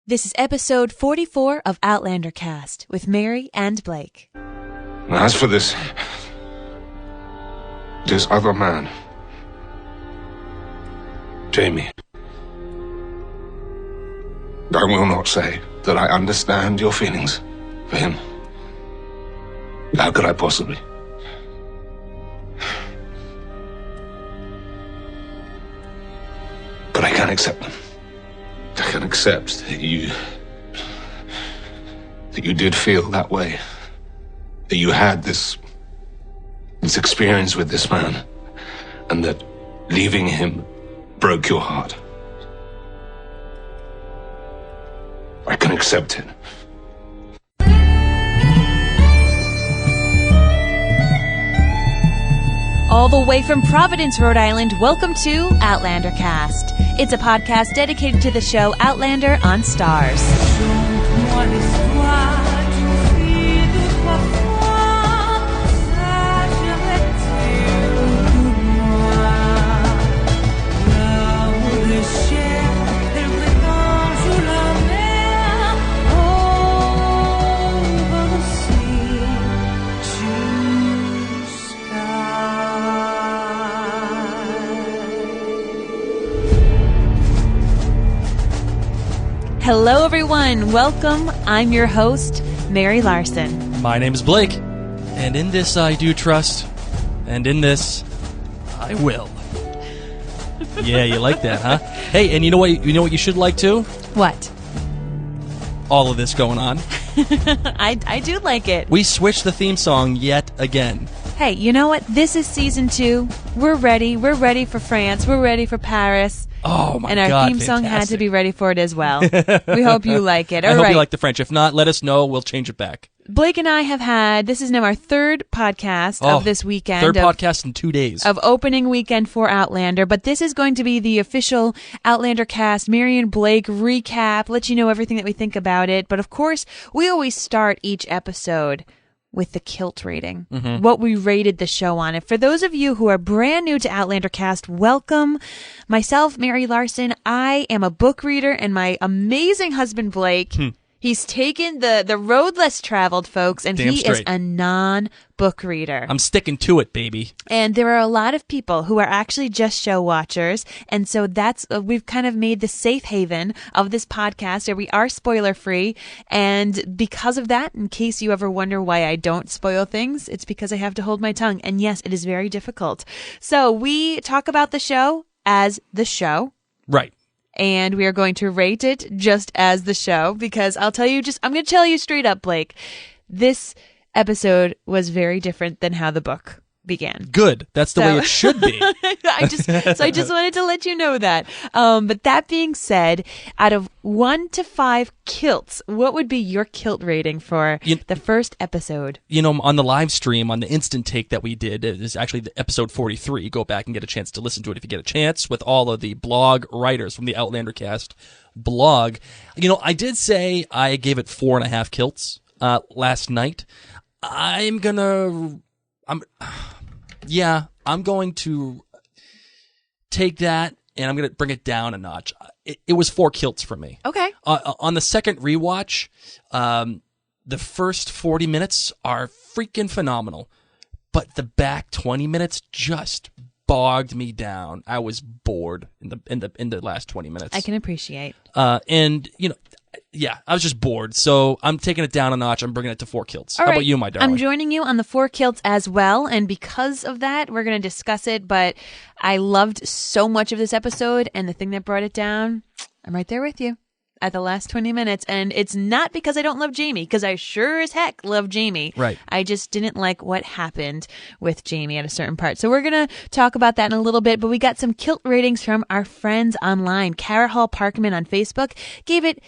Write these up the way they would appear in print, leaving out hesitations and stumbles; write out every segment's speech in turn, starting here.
This is episode 44 of Outlander Cast with Mary and Blake. As for this other man, Jamie, I will not say that I understand your feelings for him. How could I possibly? But I can accept them. I can accept that you did feel that way. That you had this experience with this man, and that leaving him broke your heart. I can accept it. All the way from Providence, Rhode Island, welcome to Outlander Cast. It's a podcast dedicated to the show Outlander on Stars. Hello, everyone. Welcome. I'm your host, Mary Larson. My name is Blake, and in this I do trust, and in this I will. Yeah, you like that, huh? Hey, and you know what you should like too? What? All of this going on. I do like it. We switched the theme song yet again. Hey, you know what? This is season 2. We're ready. We're ready for France. We're ready for Paris. Oh, my God, and our theme song had to be ready for it as well. We hope you like it. I hope you like the French. If not, let us know. We'll change it back. Blake and I have had, this is now our third podcast of this weekend. Third podcast in 2 days. Of opening weekend for Outlander. But this is going to be the official Outlander Cast, Mary and Blake recap, let you know everything that we think about it. But of course, we always start each episode with the Kilt rating, what we rated the show on. And for those of you who are brand new to Outlander Cast, welcome. Myself, Mary Larson, I am a book reader, and my amazing husband, Blake, he's taken the road less traveled, folks, and Damn he straight. is a non-book reader. I'm sticking to it, baby. And there are a lot of people who are actually just show watchers, and so that's we've kind of made the safe haven of this podcast where we are spoiler free. And because of that, in case you ever wonder why I don't spoil things, it's because I have to hold my tongue. And yes, it is very difficult. So we talk about the show as the show. Right. And we are going to rate it just as the show, because I'm going to tell you straight up, Blake, this episode was very different than how the book began. Good. That's the way it should be. I just wanted to let you know that. But that being said, out of 1 to 5 kilts, what would be your kilt rating for the first episode? You know, on the live stream, on the instant take that we did, it is actually the episode 43. Go back and get a chance to listen to it if you get a chance, with all of the blog writers from the Outlander Cast blog. You know, I did say I gave it 4.5 kilts last night. I'm going to take that, and I'm going to bring it down a notch. It was 4 kilts for me. Okay. On the second rewatch, the first 40 minutes are freaking phenomenal, but the back 20 minutes just bogged me down. I was bored in the last 20 minutes. I can appreciate. And you know, yeah, I was just bored. So I'm taking it down a notch. I'm bringing it to 4 kilts. All How right. about you, my darling? I'm joining you on the 4 kilts as well. And because of that, we're going to discuss it. But I loved so much of this episode. And the thing that brought it down, I'm right there with you at the last 20 minutes. And it's not because I don't love Jamie, because I sure as heck love Jamie. Right. I just didn't like what happened with Jamie at a certain part. So we're going to talk about that in a little bit. But we got some kilt ratings from our friends online. Cara Hall Parkman on Facebook gave it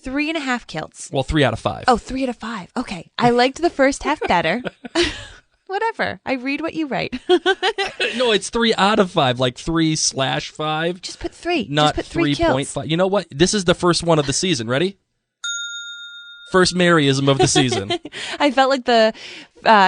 3.5 kilts. Well, 3 out of 5. Oh, 3 out of 5. Okay. I liked the first half better. Whatever. I read what you write. No, it's 3 out of 5, like 3/5. Just put 3. Not Just put 3 kilts. 3.5. You know what? This is the first one of the season. Ready? First Maryism of the season. I felt like the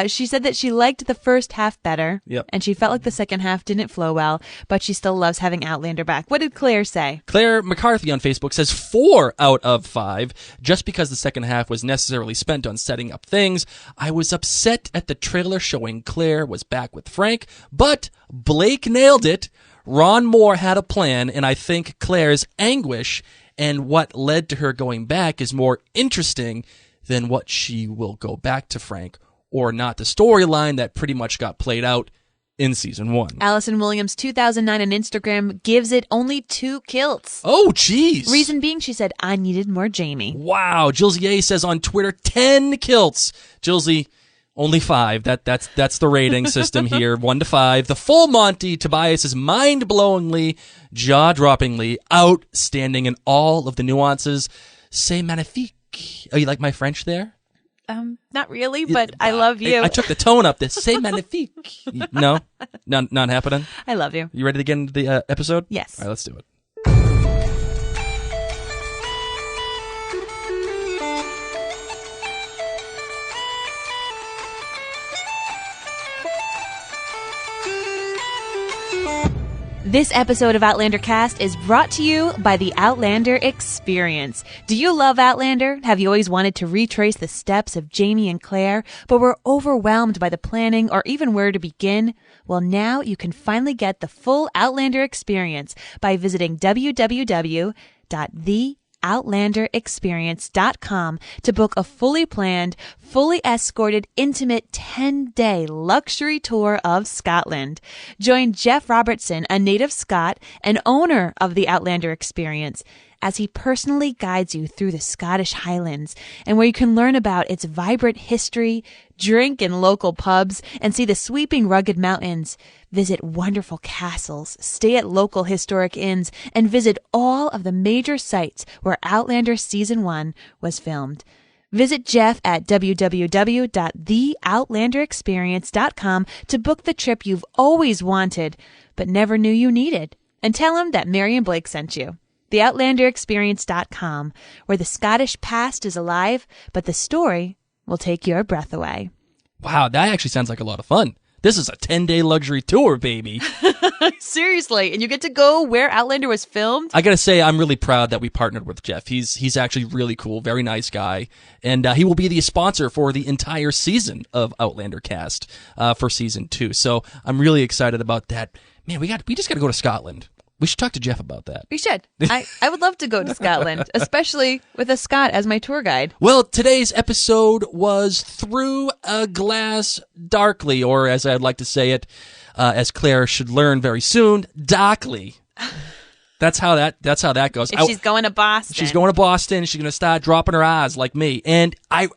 She said that she liked the first half better. Yep. And she felt like the second half didn't flow well, but she still loves having Outlander back. What did Claire say? Claire McCarthy on Facebook says 4 out of 5, just because the second half was necessarily spent on setting up things. I was upset at the trailer showing Claire was back with Frank, but Blake nailed it. Ron Moore had a plan, and I think Claire's anguish and what led to her going back is more interesting than what she will go back to Frank or not. The storyline that pretty much got played out in season 1. Allison Williams, 2009 on Instagram, gives it only 2 kilts. Oh, jeez. Reason being, she said, I needed more Jamie. Wow. Jilzy says on Twitter, 10 kilts. Jilzy, only 5. That's the rating system here, 1 to 5. The full Monty, Tobias is mind-blowingly, jaw-droppingly outstanding in all of the nuances. C'est magnifique. Oh, you like my French there? Not really, but I love you. I took the tone up this. C'est magnifique. No? Not happening? I love you. You ready to get into the episode? Yes. All right, let's do it. This episode of Outlander Cast is brought to you by the Outlander Experience. Do you love Outlander? Have you always wanted to retrace the steps of Jamie and Claire, but were overwhelmed by the planning or even where to begin? Well, now you can finally get the full Outlander Experience by visiting www.theoutlanderexperience.com to book a fully planned, fully escorted, intimate 10-day luxury tour of Scotland. Join Jeff Robertson, a native Scot and owner of the Outlander Experience, as he personally guides you through the Scottish Highlands, and where you can learn about its vibrant history, drink in local pubs, and see the sweeping rugged mountains. Visit wonderful castles, stay at local historic inns, and visit all of the major sites where Outlander Season 1 was filmed. Visit Jeff at www.theoutlanderexperience.com to book the trip you've always wanted, but never knew you needed. And tell him that Mary and Blake sent you. TheOutlanderExperience.com, where the Scottish past is alive, but the story will take your breath away. Wow, that actually sounds like a lot of fun. This is a 10-day luxury tour, baby. Seriously, and you get to go where Outlander was filmed? I gotta say, I'm really proud that we partnered with Jeff. He's actually really cool, very nice guy, and he will be the sponsor for the entire season of Outlander Cast for season 2. So I'm really excited about that. Man, we just gotta go to Scotland. We should talk to Jeff about that. We should. I would love to go to Scotland, especially with a Scot as my tour guide. Well, today's episode was Through a Glass Darkly, or as I'd like to say it, as Claire should learn very soon, darkly. That's how that goes. If she's going to Boston. She's going to Boston. She's going to start dropping her eyes like me. And I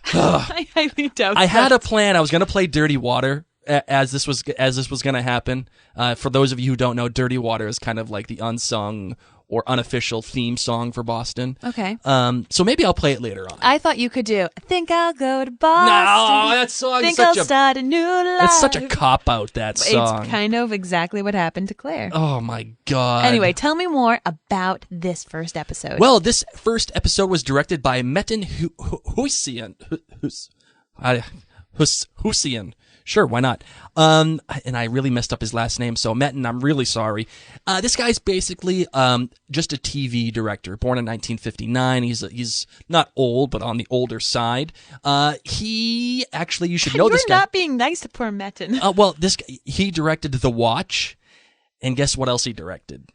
highly doubt I had a plan. I was going to play Dirty Water as this was going to happen. For those of you who don't know, Dirty Water is kind of like the unsung or unofficial theme song for Boston. Okay. So maybe I'll play it later on. I thought you could do, I think I'll go to Boston. No, that song is such start a new life. It's such a cop-out, that song. It's kind of exactly what happened to Claire. Oh, my God. Anyway, tell me more about this first episode. Well, this first episode was directed by Metin Husian. Sure, why not? And I really messed up his last name, so Metin, I'm really sorry. This guy's basically just a TV director, born in 1959. He's not old, but on the older side. He actually, you should know this guy. You're not being nice to poor Metin. Well, this guy, he directed The Watch, and guess what else he directed?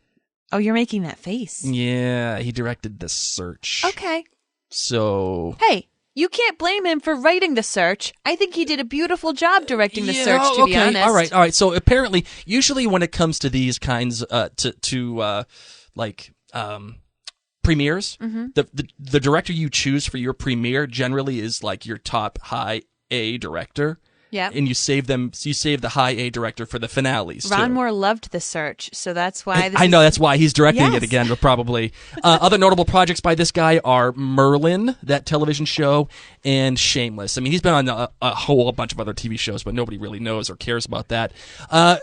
Oh, you're making that face. Yeah, he directed The Search. Okay. So... Hey. You can't blame him for writing The Search. I think he did a beautiful job directing The Search, to be honest. All right. So apparently, usually when it comes to these kinds premieres, the director you choose for your premiere generally is like your top high A director. Yeah. And you save the high A director for the finales. Ron Moore loved The Search, so that's why that's why he's directing it again, probably. Other notable projects by this guy are Merlin, that television show, and Shameless. I mean, he's been on a whole bunch of other TV shows, but nobody really knows or cares about that.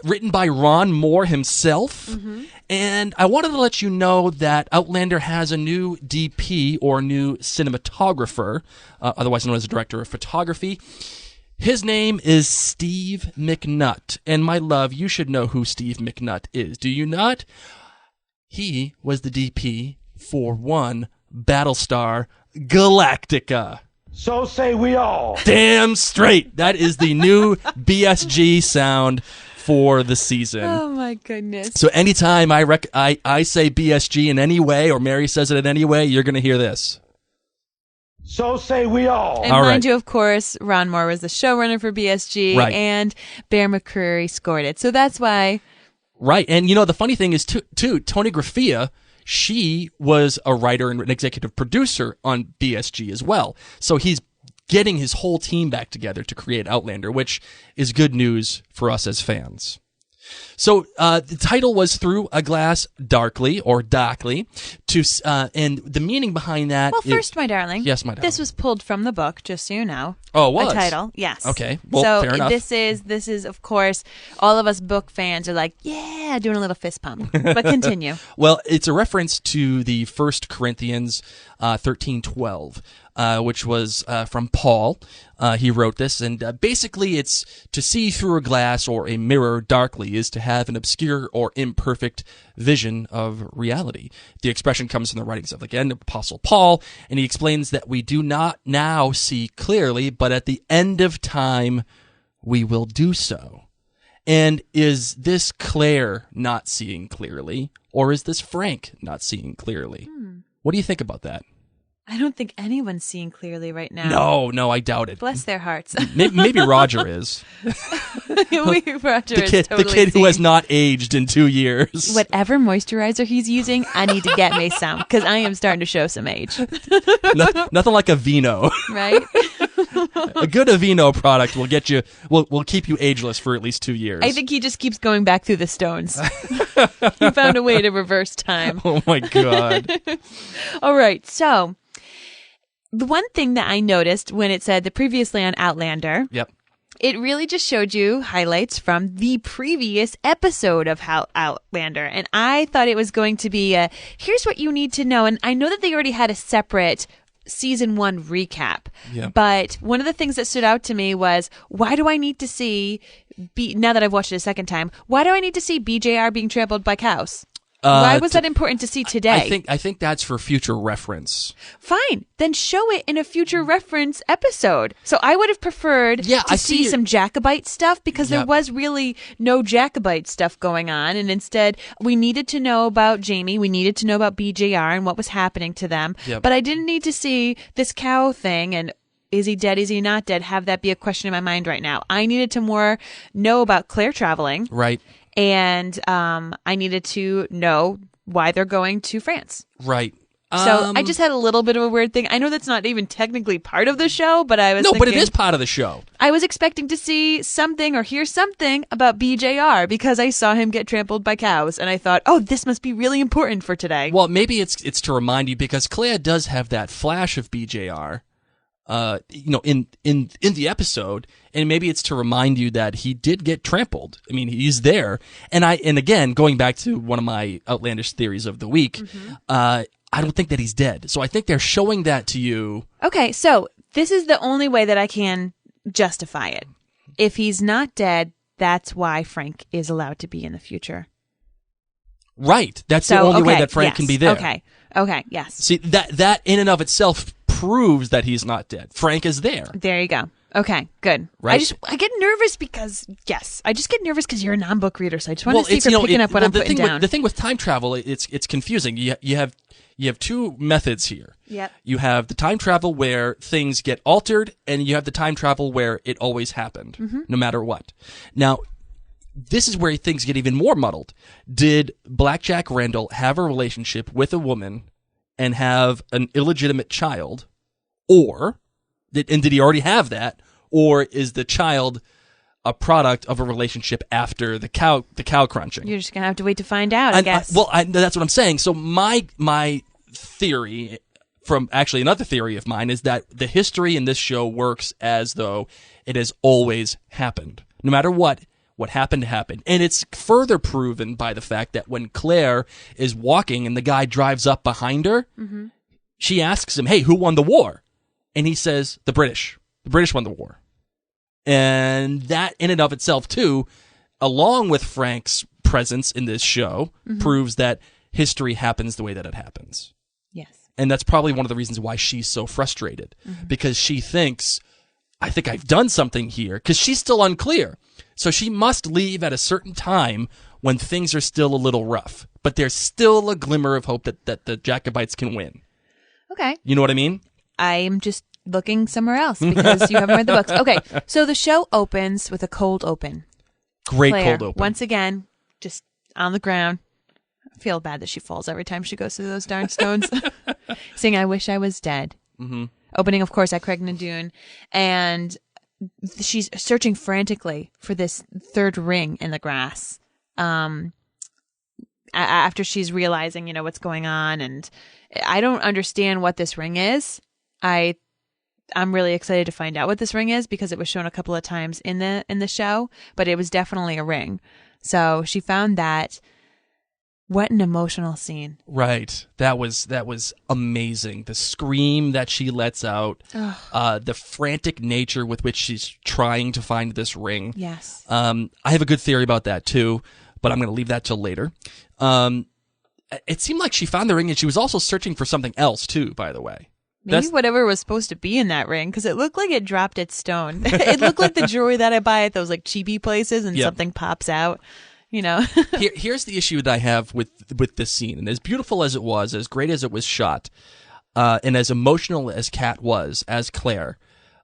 Written by Ron Moore himself. Mm-hmm. And I wanted to let you know that Outlander has a new DP, or new cinematographer, otherwise known as director of photography. His name is Steve McNutt. And my love, you should know who Steve McNutt is. Do you not? He was the DP for one Battlestar Galactica. So say we all. Damn straight. That is the new BSG sound for the season. Oh my goodness. So anytime I say BSG in any way, or Mary says it in any way, you're going to hear this. So say we all. And All mind right. you, of course, Ron Moore was the showrunner for BSG, Right. and Bear McCreary scored it. So that's why. Right. And, the funny thing is, too, Tony Graffia, she was a writer and an executive producer on BSG as well. So he's getting his whole team back together to create Outlander, which is good news for us as fans. So the title was Through a Glass Darkly, or Darkly, and the meaning behind that. Well, first, my darling. Yes, my darling. This was pulled from the book, just so you know. Oh, it was? A title, yes. Okay, well, so fair enough. this is, of course, all of us book fans are like, yeah, doing a little fist pump. But continue. Well, it's a reference to the 1 Corinthians 13:12, which was from Paul. He wrote this, and basically it's to see through a glass or a mirror darkly is to have an obscure or imperfect vision of reality. The expression comes from the writings of, again, Apostle Paul, and he explains that we do not now see clearly, but at the end of time we will do so. And is this Claire not seeing clearly, or is this Frank not seeing clearly? What do you think about that? I don't think anyone's seeing clearly right now. No, I doubt it. Bless their hearts. Maybe Roger is. Roger The is kid, totally the kid who has seeing. not aged in 2 years. Whatever moisturizer he's using, I need to get me some, because I am starting to show some age. Nothing like a Vino. Right? A good Aveeno product will get you. Will keep you ageless for at least 2 years. I think he just keeps going back through the stones. He found a way to reverse time. Oh my god. All right, so the one thing that I noticed when it said the previously on Outlander, Yep. it really just showed you highlights from the previous episode of Outlander. And I thought it was going to be here's what you need to know. And I know that they already had a separate season 1 recap. Yeah. But one of the things that stood out to me was, why do I need to see, now that I've watched it a second time, why do I need to see BJR being trampled by cows? Why was that important to see today? I think that's for future reference. Fine. Then show it in a future reference episode. So I would have preferred to see some Jacobite stuff, because there was really no Jacobite stuff going on. And instead, we needed to know about Jamie. We needed to know about BJR and what was happening to them. Yep. But I didn't need to see this cow thing and is he dead? Is he not dead? Have that be a question in my mind right now. I needed to more know about Claire traveling. Right. And I needed to know why they're going to France. Right. So I just had a little bit of a weird thing. I know that's not even technically part of the show, but I was No, thinking, but it is part of the show. I was expecting to see something or hear something about BJR because I saw him get trampled by cows, and I thought, oh, this must be really important for today. Well, maybe it's to remind you, because Claire does have that flash of BJR, in the episode, and maybe it's to remind you that he did get trampled. I mean, he's there, and again, going back to one of my outlandish theories of the week, I don't think that he's dead. So I think they're showing that to you. Okay, so this is the only way that I can justify it. If he's not dead, that's why Frank is allowed to be in the future. Right. That's the only way that Frank can be there. Okay, yes. See, that in and of itself proves that he's not dead. Frank is there. There you go. Okay, good. Right. I get nervous because, I just get nervous because you're a non-book reader, so I just want to see if you're picking up what I'm putting down. The thing with time travel, it's confusing. You have two methods here. Yep. You have the time travel where things get altered, and you have the time travel where it always happened, no matter what. Now, this is where things get even more muddled. Did Black Jack Randall have a relationship with a woman and have an illegitimate child, did he already have that, or is the child a product of a relationship after the cow crunching? You're just gonna have to wait to find out, I guess. That's what I'm saying. So my theory, from actually another theory of mine, is that the history in this show works as though it has always happened, no matter what happened happened. And it's further proven by the fact that when Claire is walking and the guy drives up behind her, she asks him, hey, who won the war? And he says, the British. The British won the war. And that in and of itself, too, along with Frank's presence in this show, proves that history happens the way that it happens. Yes. And that's probably one of the reasons why she's so frustrated, because she thinks, I think I've done something here, because she's still unclear. So she must leave at a certain time when things are still a little rough. But there's still a glimmer of hope that the Jacobites can win. Okay. You know what I mean? I'm just looking somewhere else because you haven't read the books. Okay, so the show opens with a cold open. Great Claire, cold open. once again, just on the ground. I feel bad that she falls every time she goes through those darn stones. Saying, I wish I was dead. Mm-hmm. Opening, of course, at Craigh, and she's searching frantically for this third ring in the grass. After she's realizing, what's going on, and I don't understand what this ring is. I'm really excited to find out what this ring is because it was shown a couple of times in the show, but it was definitely a ring. So she found that. What an emotional scene. Right. That was amazing. The scream that she lets out, the frantic nature with which she's trying to find this ring. Yes. I have a good theory about that too, but I'm going to leave that till later. It seemed like she found the ring, and she was also searching for something else too, by the way. Maybe whatever was supposed to be in that ring, because it looked like it dropped its stone. It looked like the jewelry that I buy at those like cheapy places, and something pops out. Here's the issue that I have with this scene, and as beautiful as it was, as great as it was shot, and as emotional as Kat was as Claire,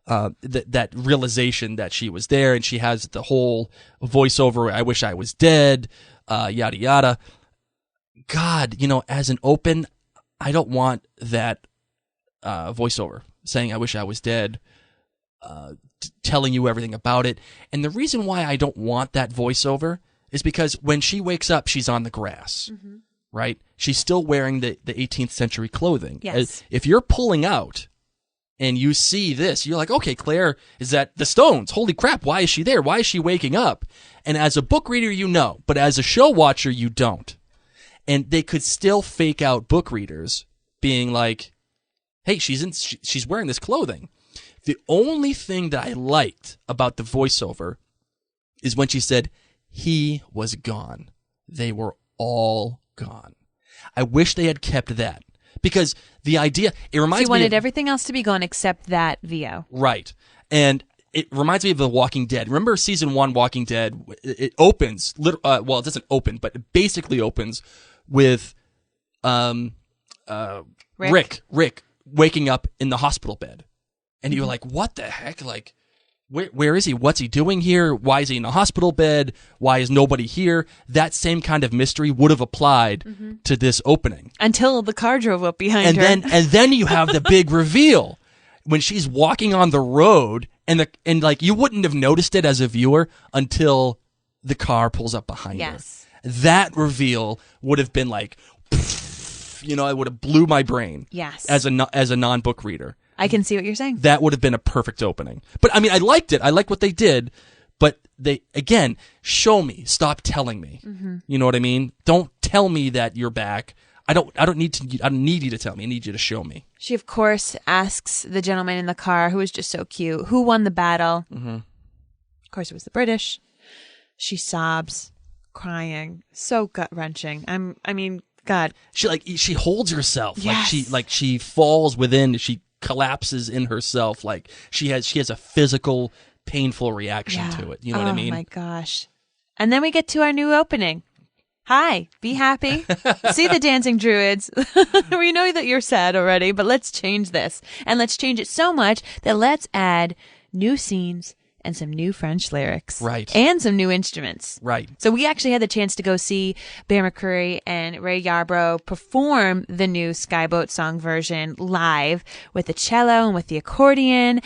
that realization that she was there, and she has the whole voiceover, I wish I was dead, yada yada. God, as an open, I don't want that voiceover saying I wish I was dead, telling you everything about it. And the reason why I don't want that voiceover is because when she wakes up, she's on the grass, right? She's still wearing the 18th century clothing. Yes. If you're pulling out and you see this, you're like, okay, Claire is at the stones. Holy crap, why is she there? Why is she waking up? And as a book reader, you know, but as a show watcher, you don't. And they could still fake out book readers being like, hey, she's wearing this clothing. The only thing that I liked about the voiceover is when she said, he was gone. They were all gone. I wish they had kept that, because the idea, it reminds me. She wanted everything else to be gone except that VO. Right. And it reminds me of The Walking Dead. Remember season 1 Walking Dead? It opens, well, it doesn't open, but it basically opens with Rick waking up in the hospital bed. And you're like, what the heck? Like, where is he? What's he doing here? Why is he in a hospital bed? Why is nobody here? That same kind of mystery would have applied to this opening. Until the car drove up behind her. And then you have the big reveal when she's walking on the road, and like you wouldn't have noticed it as a viewer until the car pulls up behind her. That reveal would have been like, it would have blew my brain. Yes. As a non-book reader. I can see what you're saying. That would have been a perfect opening. But I mean, I liked it. I like what they did. But they, again, show me. Stop telling me. You know what I mean? Don't tell me that you're back. I don't need you to tell me. I need you to show me. She, of course, asks the gentleman in the car, who is just so cute, who won the battle. Of course, it was the British. She sobs, crying, so gut-wrenching. I mean, God. She holds herself. Yes. Like she falls within. She collapses in herself. Like she has a physical, painful reaction to it. You know what I mean? Oh my gosh. And then we get to our new opening. Hi, be happy. See the dancing druids. We know that you're sad already, but let's change this. And let's change it so much that let's add new scenes and some new French lyrics. Right. And some new instruments. Right. So we actually had the chance to go see Bear McCreary and Ray Yarbrough perform the new Skyboat song version live with the cello and with the accordion.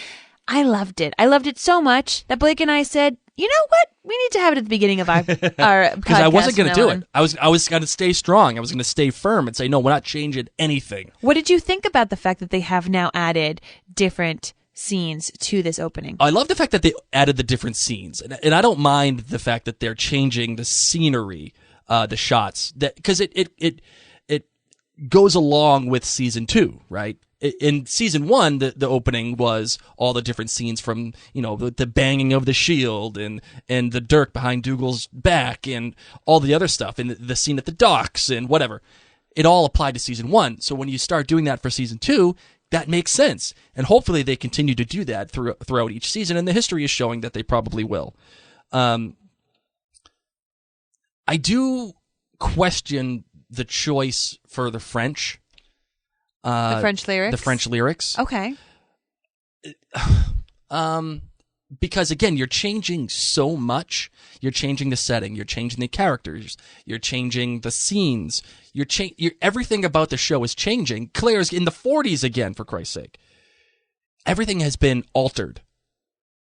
I loved it. I loved it so much that Blake and I said, you know what? We need to have it at the beginning of our podcast. Because I wasn't going to do it. I was going to stay strong. I was going to stay firm and say, no, we're not changing anything. What did you think about the fact that they have now added different scenes to this opening? I love the fact that they added the different scenes, and I don't mind the fact that they're changing the scenery, the shots, that because it goes along with season 2, right? in season 1, the opening was all the different scenes from, the banging of the shield and the dirk behind Dougal's back and all the other stuff and the scene at the docks and whatever. It all applied to season 1. So when you start doing that for season 2, that makes sense. And hopefully they continue to do that throughout each season. And the history is showing that they probably will. I do question the choice for the French. The French lyrics? The French lyrics. Okay. Because, again, you're changing so much. You're changing the setting. You're changing the characters. You're changing the scenes. Everything about the show is changing. Claire's in the 40s again, for Christ's sake. Everything has been altered.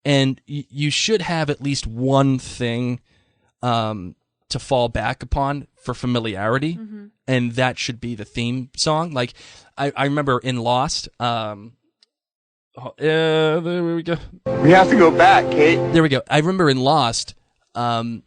And you should have at least one thing to fall back upon for familiarity, and that should be the theme song. Like, I remember in Lost, there we go. We have to go back, Kate. There we go. I remember in Lost, the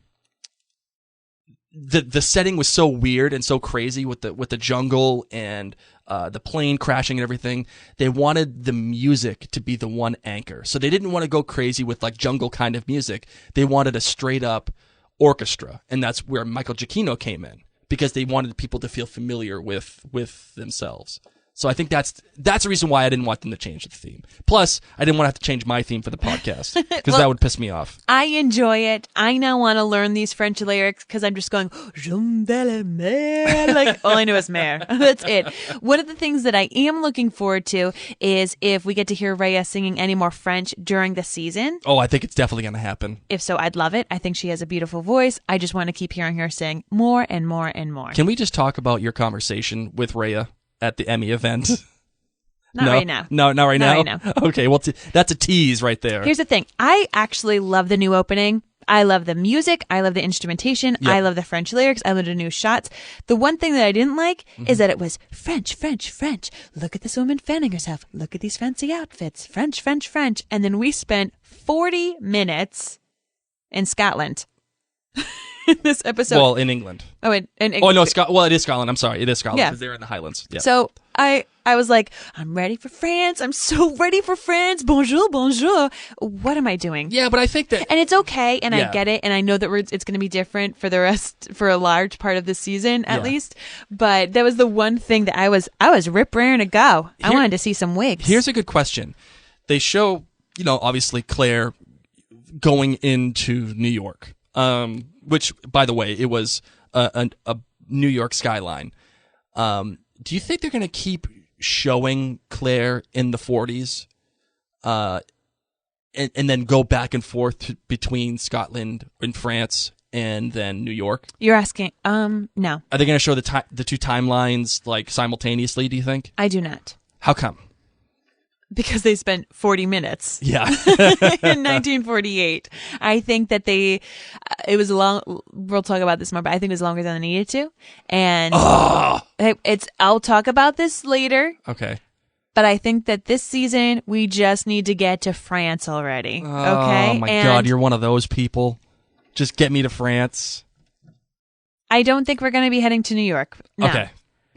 setting was so weird and so crazy with the jungle and the plane crashing and everything. They wanted the music to be the one anchor, so they didn't want to go crazy with like jungle kind of music. They wanted a straight up orchestra, and that's where Michael Giacchino came in, because they wanted people to feel familiar with themselves. So I think that's the reason why I didn't want them to change the theme. Plus, I didn't want to have to change my theme for the podcast, because that would piss me off. I enjoy it. I now want to learn these French lyrics because I'm just going, Je m'appelle Mère. Like, all I know is Mère. That's it. One of the things that I am looking forward to is if we get to hear Rhea singing any more French during the season. Oh, I think it's definitely going to happen. If so, I'd love it. I think she has a beautiful voice. I just want to keep hearing her sing more and more and more. Can we just talk about your conversation with Rhea at the Emmy event? Not right now. No, not right now? Not right now. Okay, well, that's a tease right there. Here's the thing. I actually love the new opening. I love the music. I love the instrumentation. Yep. I love the French lyrics. I love the new shots. The one thing that I didn't like is that it was French, French, French. Look at this woman fanning herself. Look at these fancy outfits. French, French, French. And then we spent 40 minutes in Scotland. In this episode. Well, in England. Oh, in Oh, no, well, it is Scotland. I'm sorry. It is Scotland, Yeah. because they're in the Highlands. Yeah. So I was like, I'm ready for France. I'm so ready for France. Bonjour, bonjour. What am I doing? Yeah, but I think that... And it's okay, and Yeah. I get it, and I know that it's going to be different for for a large part of the season, at least. But that was the one thing that I was rip raring to go. I wanted to see some wigs. Here's a good question. They show, obviously Claire going into New York, which, by the way, it was a New York skyline. Do you think they're going to keep showing Claire in the 40s, and then go back and forth between Scotland and France and then New York? You're asking? No, Are they going to show the two timelines like simultaneously? Do you think? I do not. How come? Because they spent 40 minutes. Yeah. In 1948. I think that it was long, we'll talk about this more, but I think it was longer than they needed to. And I'll talk about this later. Okay. But I think that this season, we just need to get to France already. Okay? Oh my God, you're one of those people. Just get me to France. I don't think we're going to be heading to New York. No.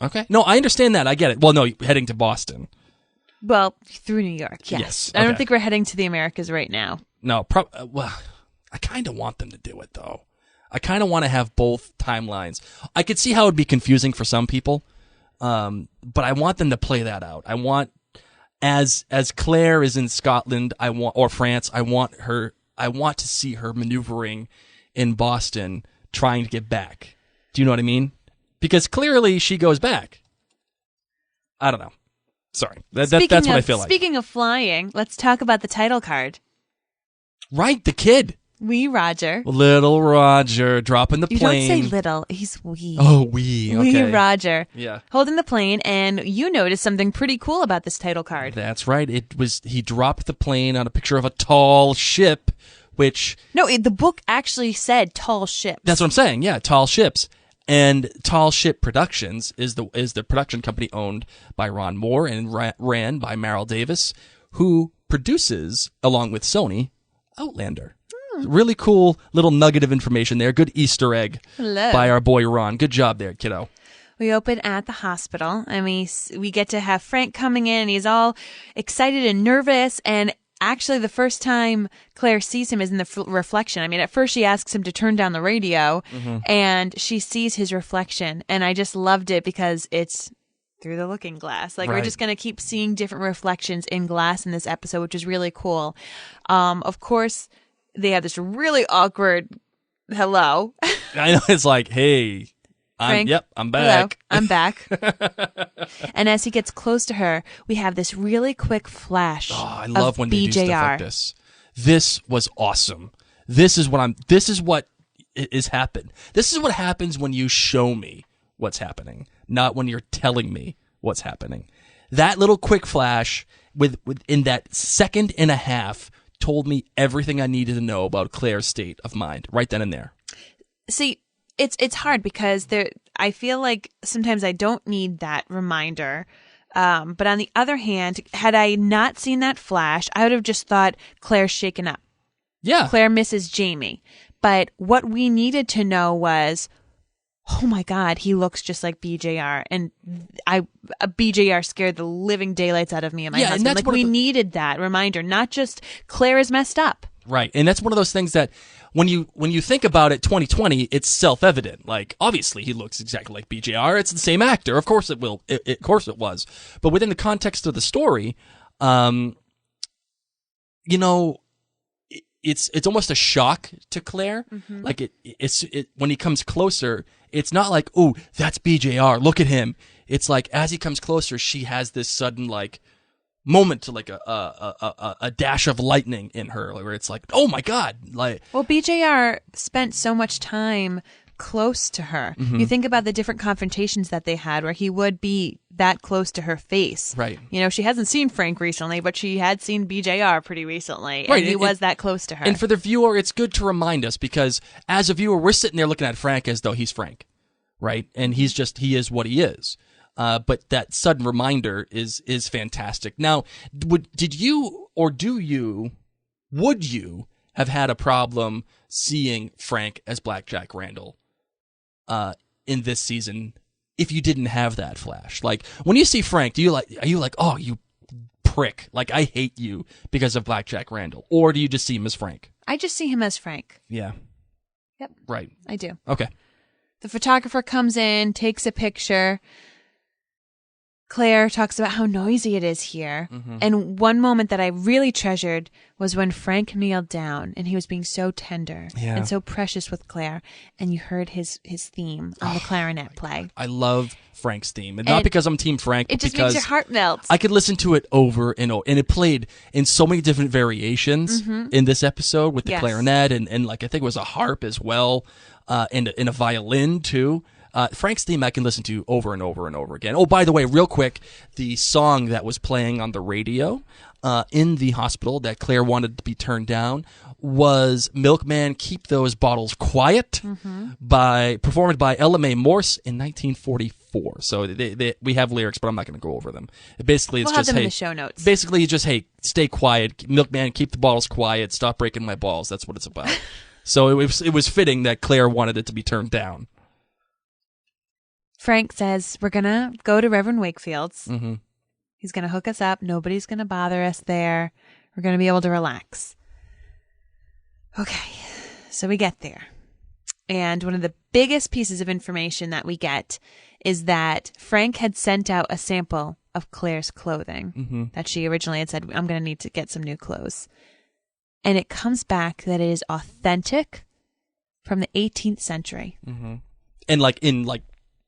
Okay. No, I understand that. I get it. Well, no, heading to Boston. Well, through New York, yes. Okay. I don't think we're heading to the Americas right now. No, well, I kind of want them to do it, though. I kind of want to have both timelines. I could see how it would be confusing for some people, but I want them to play that out. I want, as Claire is in Scotland, or France, I want to see her maneuvering in Boston, trying to get back. Do you know what I mean? Because clearly she goes back. I don't know. Sorry. That's what I feel like. Speaking of flying, let's talk about the title card. Right, the kid. Wee Roger. Little Roger dropping the plane. You don't say little. He's wee. Oh, wee. Okay. Wee Roger. Yeah. Holding the plane, and you noticed something pretty cool about this title card. That's right. He dropped the plane on a picture of a tall ship, which... No, the book actually said tall ships. That's what I'm saying. Yeah, tall ships. And Tall Ship Productions is the production company owned by Ron Moore and ran by Meryl Davis, who produces, along with Sony, Outlander. Really cool little nugget of information there. Good Easter egg by our boy Ron. Good job there, kiddo. We open at the hospital, and we get to have Frank coming in, and he's all excited and nervous. And actually, the first time Claire sees him is in the reflection. I mean, at first she asks him to turn down the radio, and she sees his reflection. And I just loved it because it's through the looking glass. Like, we're just going to keep seeing different reflections in glass in this episode, which is really cool. Of course, they have this really awkward hello. I know, it's like, hey, Frank, I'm back. Hello, I'm back. And as he gets close to her, we have this really quick flash. Oh, I love when they do stuff BJR. like this. This was awesome. This is what is happened. This is what happens when you show me what's happening, not when you're telling me what's happening. That little quick flash within that second and a half told me everything I needed to know about Claire's state of mind right then and there. See, it's hard because I feel like sometimes I don't need that reminder. But on the other hand, had I not seen that flash, I would have just thought Claire's shaken up. Yeah. Claire misses Jamie. But what we needed to know was, oh my God, he looks just like BJR. And BJR scared the living daylights out of me and my husband. Like, we needed that reminder, not just Claire is messed up. Right. And that's one of those things that when you think about it, 2020, it's self-evident. Like, obviously he looks exactly like BJR. It's the same actor. Of course it will. Of course it was. But within the context of the story, it's almost a shock to Claire. Mm-hmm. Like it's when he comes closer, it's not like, oh, that's BJR. Look at him. It's like as he comes closer, she has this sudden like moment to like a dash of lightning in her, where it's like, oh my God. Like, well, BJR spent so much time close to her. Mm-hmm. You think about the different confrontations that they had where he would be that close to her face. Right. You know, she hasn't seen Frank recently, but she had seen BJR pretty recently. Right. And he was that close to her. And for the viewer, it's good to remind us because as a viewer, we're sitting there looking at Frank as though he's Frank. Right. And he is what he is. But that sudden reminder is fantastic. Now, would you have had a problem seeing Frank as Black Jack Randall in this season if you didn't have that flash? Like, when you see Frank, are you like, oh, you prick, like I hate you because of Black Jack Randall, or do you just see him as Frank? I just see him as Frank. Yeah. Yep. Right. I do. Okay. The photographer comes in, takes a picture. Claire talks about how noisy it is here. Mm-hmm. And one moment that I really treasured was when Frank kneeled down and he was being so tender and so precious with Claire. And you heard his theme on the clarinet play. I love Frank's theme. And not because I'm Team Frank, but it just because makes your heart melt. I could listen to it over and over. And it played in so many different variations in this episode with the clarinet and like I think it was a harp as well, and a violin too. Frank's theme I can listen to over and over and over again. Oh, by the way, real quick, the song that was playing on the radio in the hospital that Claire wanted to be turned down was Milkman, Keep Those Bottles Quiet, performed by Ella Mae Morse in 1944. So we have lyrics, but I'm not going to go over them. Basically, it's we'll have just, them hey, in the show notes. Basically, just, hey, stay quiet. Milkman, keep the bottles quiet. Stop breaking my balls. That's what it's about. So it was fitting that Claire wanted it to be turned down. Frank says, we're going to go to Reverend Wakefield's. Mm-hmm. He's going to hook us up. Nobody's going to bother us there. We're going to be able to relax. Okay, so we get there. And one of the biggest pieces of information that we get is that Frank had sent out a sample of Claire's clothing that she originally had said, I'm going to need to get some new clothes. And it comes back that it is authentic from the 18th century. Mm-hmm. And in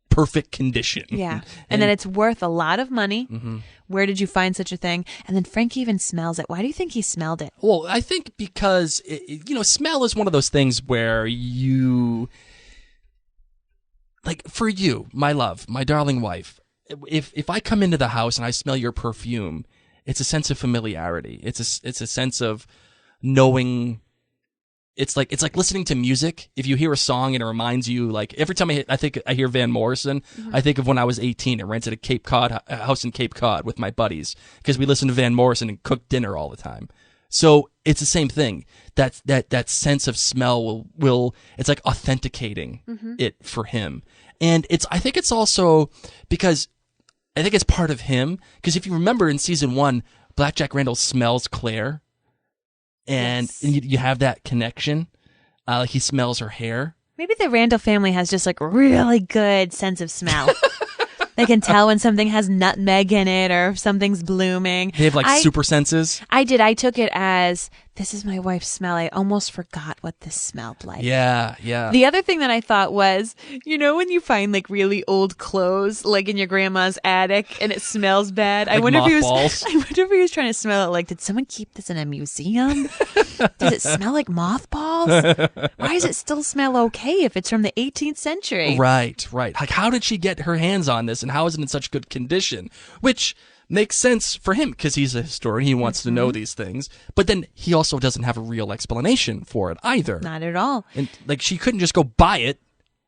perfect condition. Yeah. And then it's worth a lot of money. Mm-hmm. Where did you find such a thing? And then Frank even smells it. Why do you think he smelled it? Well, I think because, smell is one of those things where you, like, for you, my love, my darling wife, if I come into the house and I smell your perfume, it's a sense of familiarity. It's a sense of knowing. It's like listening to music. If you hear a song and it reminds you, like every time I think I hear Van Morrison, I think of when I was 18 and rented a house in Cape Cod with my buddies because we listened to Van Morrison and cooked dinner all the time. So it's the same thing. That sense of smell will it's like authenticating it for him. And I think it's also because I think it's part of him. Because if you remember in season 1, Black Jack Randall smells Claire. And you have that connection. Like he smells her hair. Maybe the Randall family has just like really good sense of smell. They can tell when something has nutmeg in it or if something's blooming. They have like super senses. I did. I took it as, this is my wife's smell. I almost forgot what this smelled like. Yeah, yeah. The other thing that I thought was, you know, when you find like really old clothes, like in your grandma's attic and it smells bad. Like I wonder if he was trying to smell it like, did someone keep this in a museum? Does it smell like mothballs? Why does it still smell okay if it's from the 18th century? Right. Like, how did she get her hands on this, and how is it in such good condition? Which makes sense for him because he's a historian. He wants to know these things. But then he also doesn't have a real explanation for it either. Not at all. And like, she couldn't just go buy it.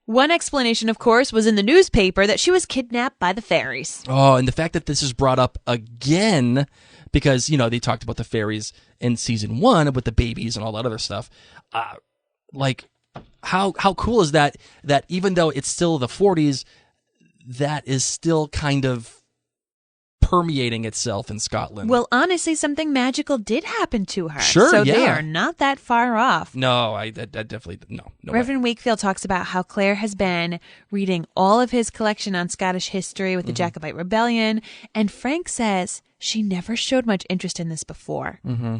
One explanation, of course, was in the newspaper that she was kidnapped by the fairies. Oh, and the fact that this is brought up again because, you know, they talked about the fairies in season 1 with the babies and all that other stuff. Like, how cool is that even though it's still the 40s, that is still kind of permeating itself in Scotland. Well, honestly, something magical did happen to her. Sure, so yeah. they are not that far off. No, I definitely no. Reverend Wakefield talks about how Claire has been reading all of his collection on Scottish history with the Jacobite Rebellion, and Frank says she never showed much interest in this before. Mm-hmm.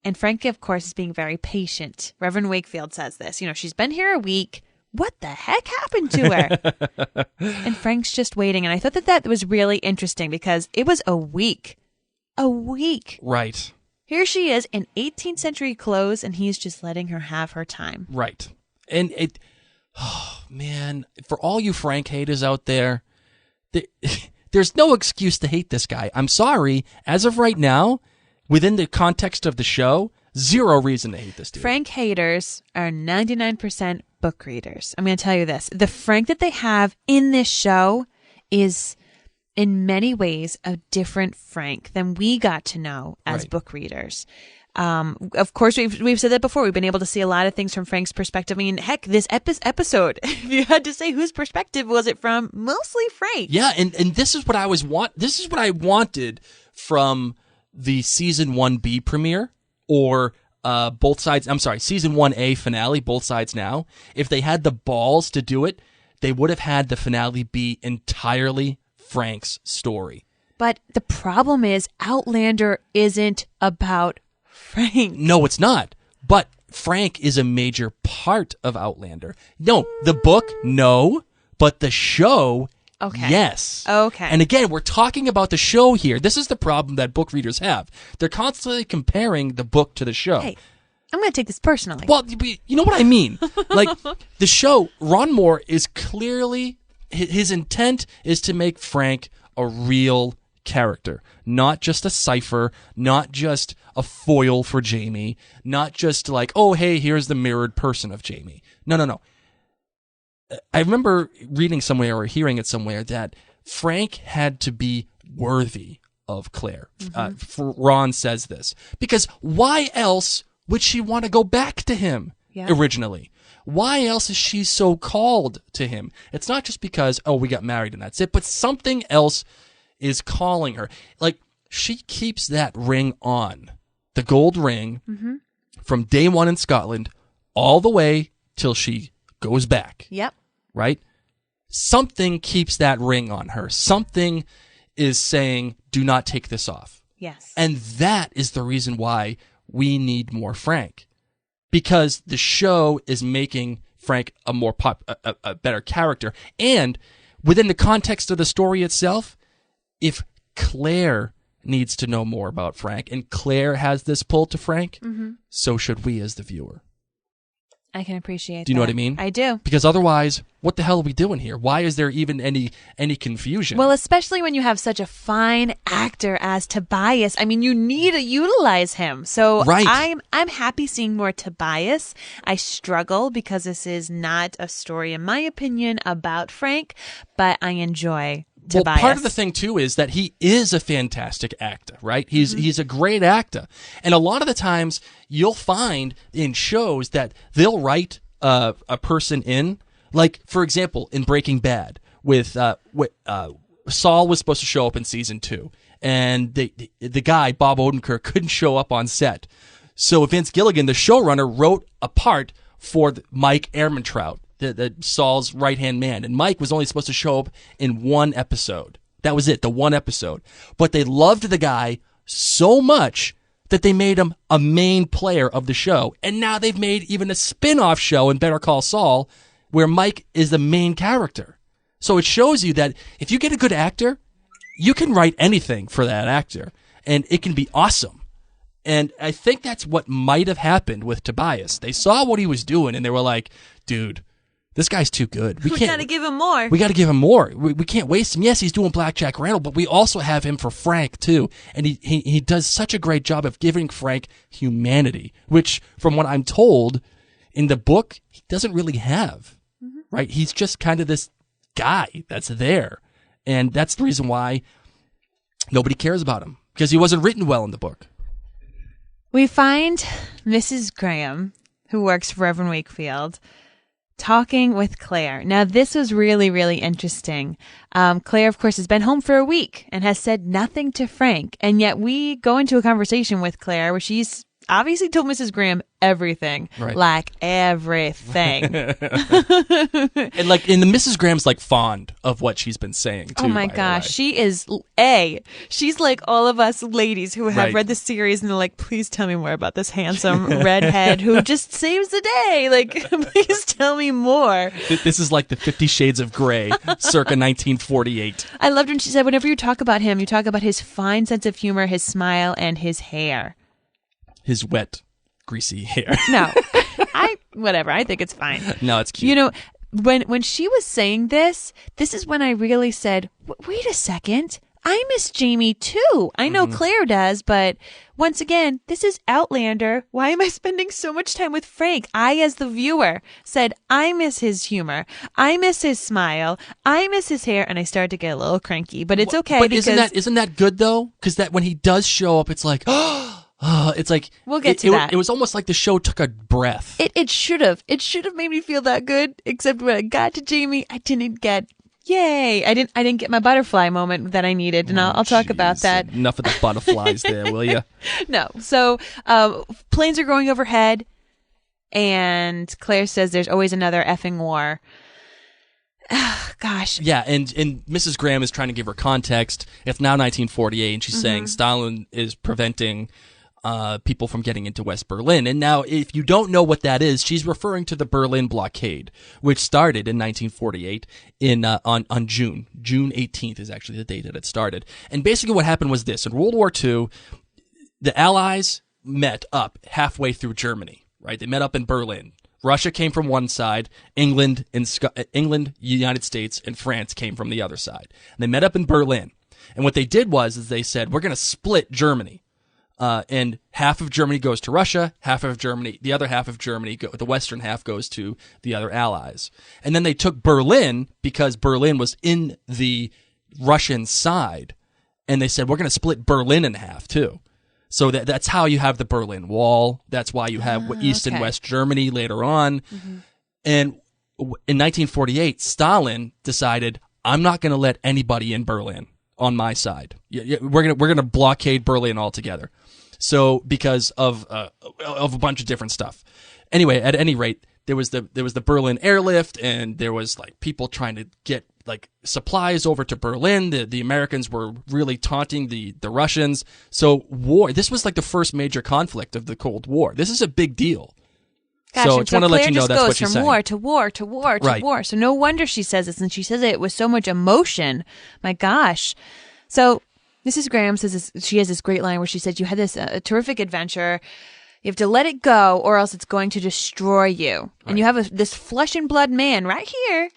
And Frank, of course, is being very patient. Reverend Wakefield says this. You know, she's been here a week. What the heck happened to her? And Frank's just waiting. And I thought that was really interesting because it was a week. A week. Right. Here she is in 18th century clothes, and he's just letting her have her time. Right. And man, for all you Frank haters out there, there's no excuse to hate this guy. I'm sorry. As of right now, within the context of the show, zero reason to hate this dude. Frank haters are 99% book readers. I'm going to tell you this. The Frank that they have in this show is in many ways a different Frank than we got to know as book readers. Of course, we've said that before. We've been able to see a lot of things from Frank's perspective. I mean, heck, this episode, if you had to say whose perspective was it from, mostly Frank. Yeah, and this is what This is what I wanted from the season 1B premiere or both sides. I'm sorry, season 1A finale, Both Sides Now. If they had the balls to do it, they would have had the finale be entirely Frank's story. But the problem is Outlander isn't about Frank. No, it's not. But Frank is a major part of Outlander. No, the book, no. But the show, yes. Okay. And again, we're talking about the show here. This is the problem that book readers have. They're constantly comparing the book to the show. Hey, I'm going to take this personally. Well, you know what I mean? Like, the show, Ron Moore is clearly, his intent is to make Frank a real character, not just a cipher, not just a foil for Jamie, not just like, oh, hey, here's the mirrored person of Jamie. No. I remember reading somewhere or hearing it somewhere that Frank had to be worthy of Claire. Ron says this. Because why else would she want to go back to him originally? Why else is she so called to him? It's not just because, oh, we got married and that's it, but something else is calling her. Like, she keeps that ring on, the gold ring, from day one in Scotland all the way till she goes back. Yep. Right? Something keeps that ring on her. Something is saying, do not take this off. Yes. And that is the reason why we need more Frank. Because the show is making Frank a more a better character. And within the context of the story itself, if Claire needs to know more about Frank and Claire has this pull to Frank, so should we as the viewer. I can appreciate that. Do you know what I mean? I do. Because otherwise, what the hell are we doing here? Why is there even any confusion? Well, especially when you have such a fine actor as Tobias. I mean, you need to utilize him. So I'm happy seeing more Tobias. I struggle because this is not a story, in my opinion, about Frank, but I enjoy Tobias. Part of the thing, too, is that he is a fantastic actor, right? He's a great actor. And a lot of the times you'll find in shows that they'll write a person in, like, for example, in Breaking Bad, with Saul was supposed to show up in season 2, and the guy, Bob Odenkirk, couldn't show up on set. So Vince Gilligan, the showrunner, wrote a part for Mike Ehrmantraut, the Saul's right-hand man. And Mike was only supposed to show up in one episode. That was it, the one episode. But they loved the guy so much that they made him a main player of the show. And now they've made even a spin-off show in Better Call Saul where Mike is the main character. So it shows you that if you get a good actor, you can write anything for that actor, and it can be awesome. And I think that's what might have happened with Tobias. They saw what he was doing, and they were like, dude, this guy's too good. We got to give him more. We got to give him more. We can't waste him. Yes, he's doing Black Jack Randall, but we also have him for Frank, too. And he does such a great job of giving Frank humanity, which, from what I'm told, in the book, he doesn't really have. Mm-hmm. Right? He's just kind of this guy that's there. And that's the reason why nobody cares about him, because he wasn't written well in the book. We find Mrs. Graham, who works for Reverend Wakefield, talking with Claire. Now, this was really, really interesting. Claire, of course, has been home for a week and has said nothing to Frank. And yet we go into a conversation with Claire where she's obviously told Mrs. Graham everything. Right. Like everything. And the Mrs. Graham's like fond of what she's been saying, too. Oh my gosh. She is she's like all of us ladies who have read the series and they're like, please tell me more about this handsome redhead who just saves the day. Like, please tell me more. This is like the 50 Shades of Grey, circa 1948. I loved when she said, whenever you talk about him, you talk about his fine sense of humor, his smile, and his hair. His wet, greasy hair. No, whatever. I think it's fine. No, it's cute. You know, when she was saying this is when I really said, wait a second. I miss Jamie too. I know Claire does, but once again, this is Outlander. Why am I spending so much time with Frank? I, as the viewer, said, I miss his humor. I miss his smile. I miss his hair. And I started to get a little cranky, but it's okay. But because isn't that good though? Because that when he does show up, it's like, it's like we'll get to that. It was almost like the show took a breath. It should have. It should have made me feel that good. Except when I got to Jamie, I didn't get. Yay! I didn't get my butterfly moment that I needed, and I'll talk about that. Enough of the butterflies there, will you? No. So planes are going overhead, and Claire says there's always another effing war. Gosh. Yeah, and Mrs. Graham is trying to give her context. It's now 1948, and she's saying Stalin is preventing people from getting into West Berlin. And now, if you don't know what that is, she's referring to the Berlin blockade, which started in 1948 on June 18th is actually the date that it started. And basically what happened was this. In World War II, the Allies met up halfway through Germany, right? They met up in Berlin. Russia came from one side, England, United States, and France came from the other side. And they met up in Berlin. And what they did is they said, we're going to split Germany. And half of Germany goes to Russia, the other half of Germany, the western half goes to the other allies. And then they took Berlin because Berlin was in the Russian side. And they said, we're going to split Berlin in half too. So that's how you have the Berlin Wall. That's why you have East and West Germany later on. Mm-hmm. And in 1948, Stalin decided, I'm not going to let anybody in Berlin on my side. We're gonna blockade Berlin altogether. So because of a bunch of different stuff. Anyway, at any rate, there was the Berlin airlift, and there was like people trying to get like supplies over to Berlin. The Americans were really taunting the Russians. So this was like the first major conflict of the Cold War. This is a big deal. Gosh, so I just want to let you know that's what she's saying. Claire just goes from war to war to war to war. So no wonder she says this, and she says it with so much emotion. My gosh. So Mrs. Graham says she has this great line where she said, you had this terrific adventure. You have to let it go or else it's going to destroy you. Right. And you have this flesh and blood man right here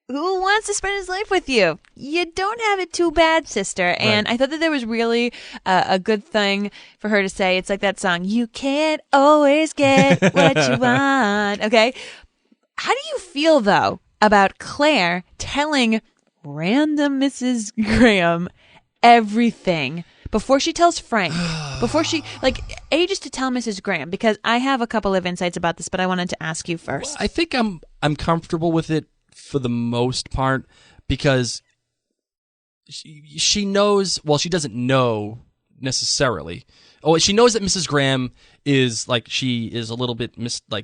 who wants to spend his life with you. You don't have it too bad, sister. And I thought that there was really a good thing for her to say. It's like that song, you can't always get what you want. Okay. How do you feel, though, about Claire telling random Mrs. Graham everything before she tells Frank, before she, just to tell Mrs. Graham, because I have a couple of insights about this, but I wanted to ask you first. Well, I think I'm comfortable with it for the most part, because she knows, well, she doesn't know necessarily. Oh, she knows that Mrs. Graham is she is a little bit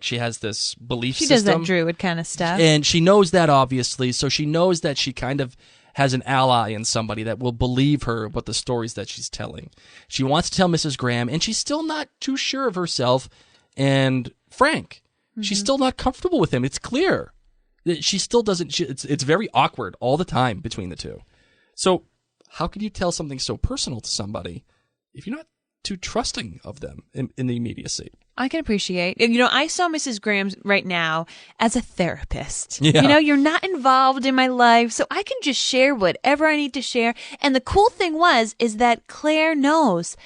she has this belief system. She does that druid kind of stuff. And she knows that, obviously, so she knows that she kind of has an ally in somebody that will believe her about the stories that she's telling. She wants to tell Mrs. Graham, and she's still not too sure of herself and Frank. Mm-hmm. She's still not comfortable with him. It's clear. She still doesn't. It's very awkward all the time between the two. So how could you tell something so personal to somebody if you're not too trusting of them in the immediacy? I can appreciate. I saw Mrs. Graham right now as a therapist. Yeah. You're not involved in my life, so I can just share whatever I need to share. And the cool thing is that Claire knows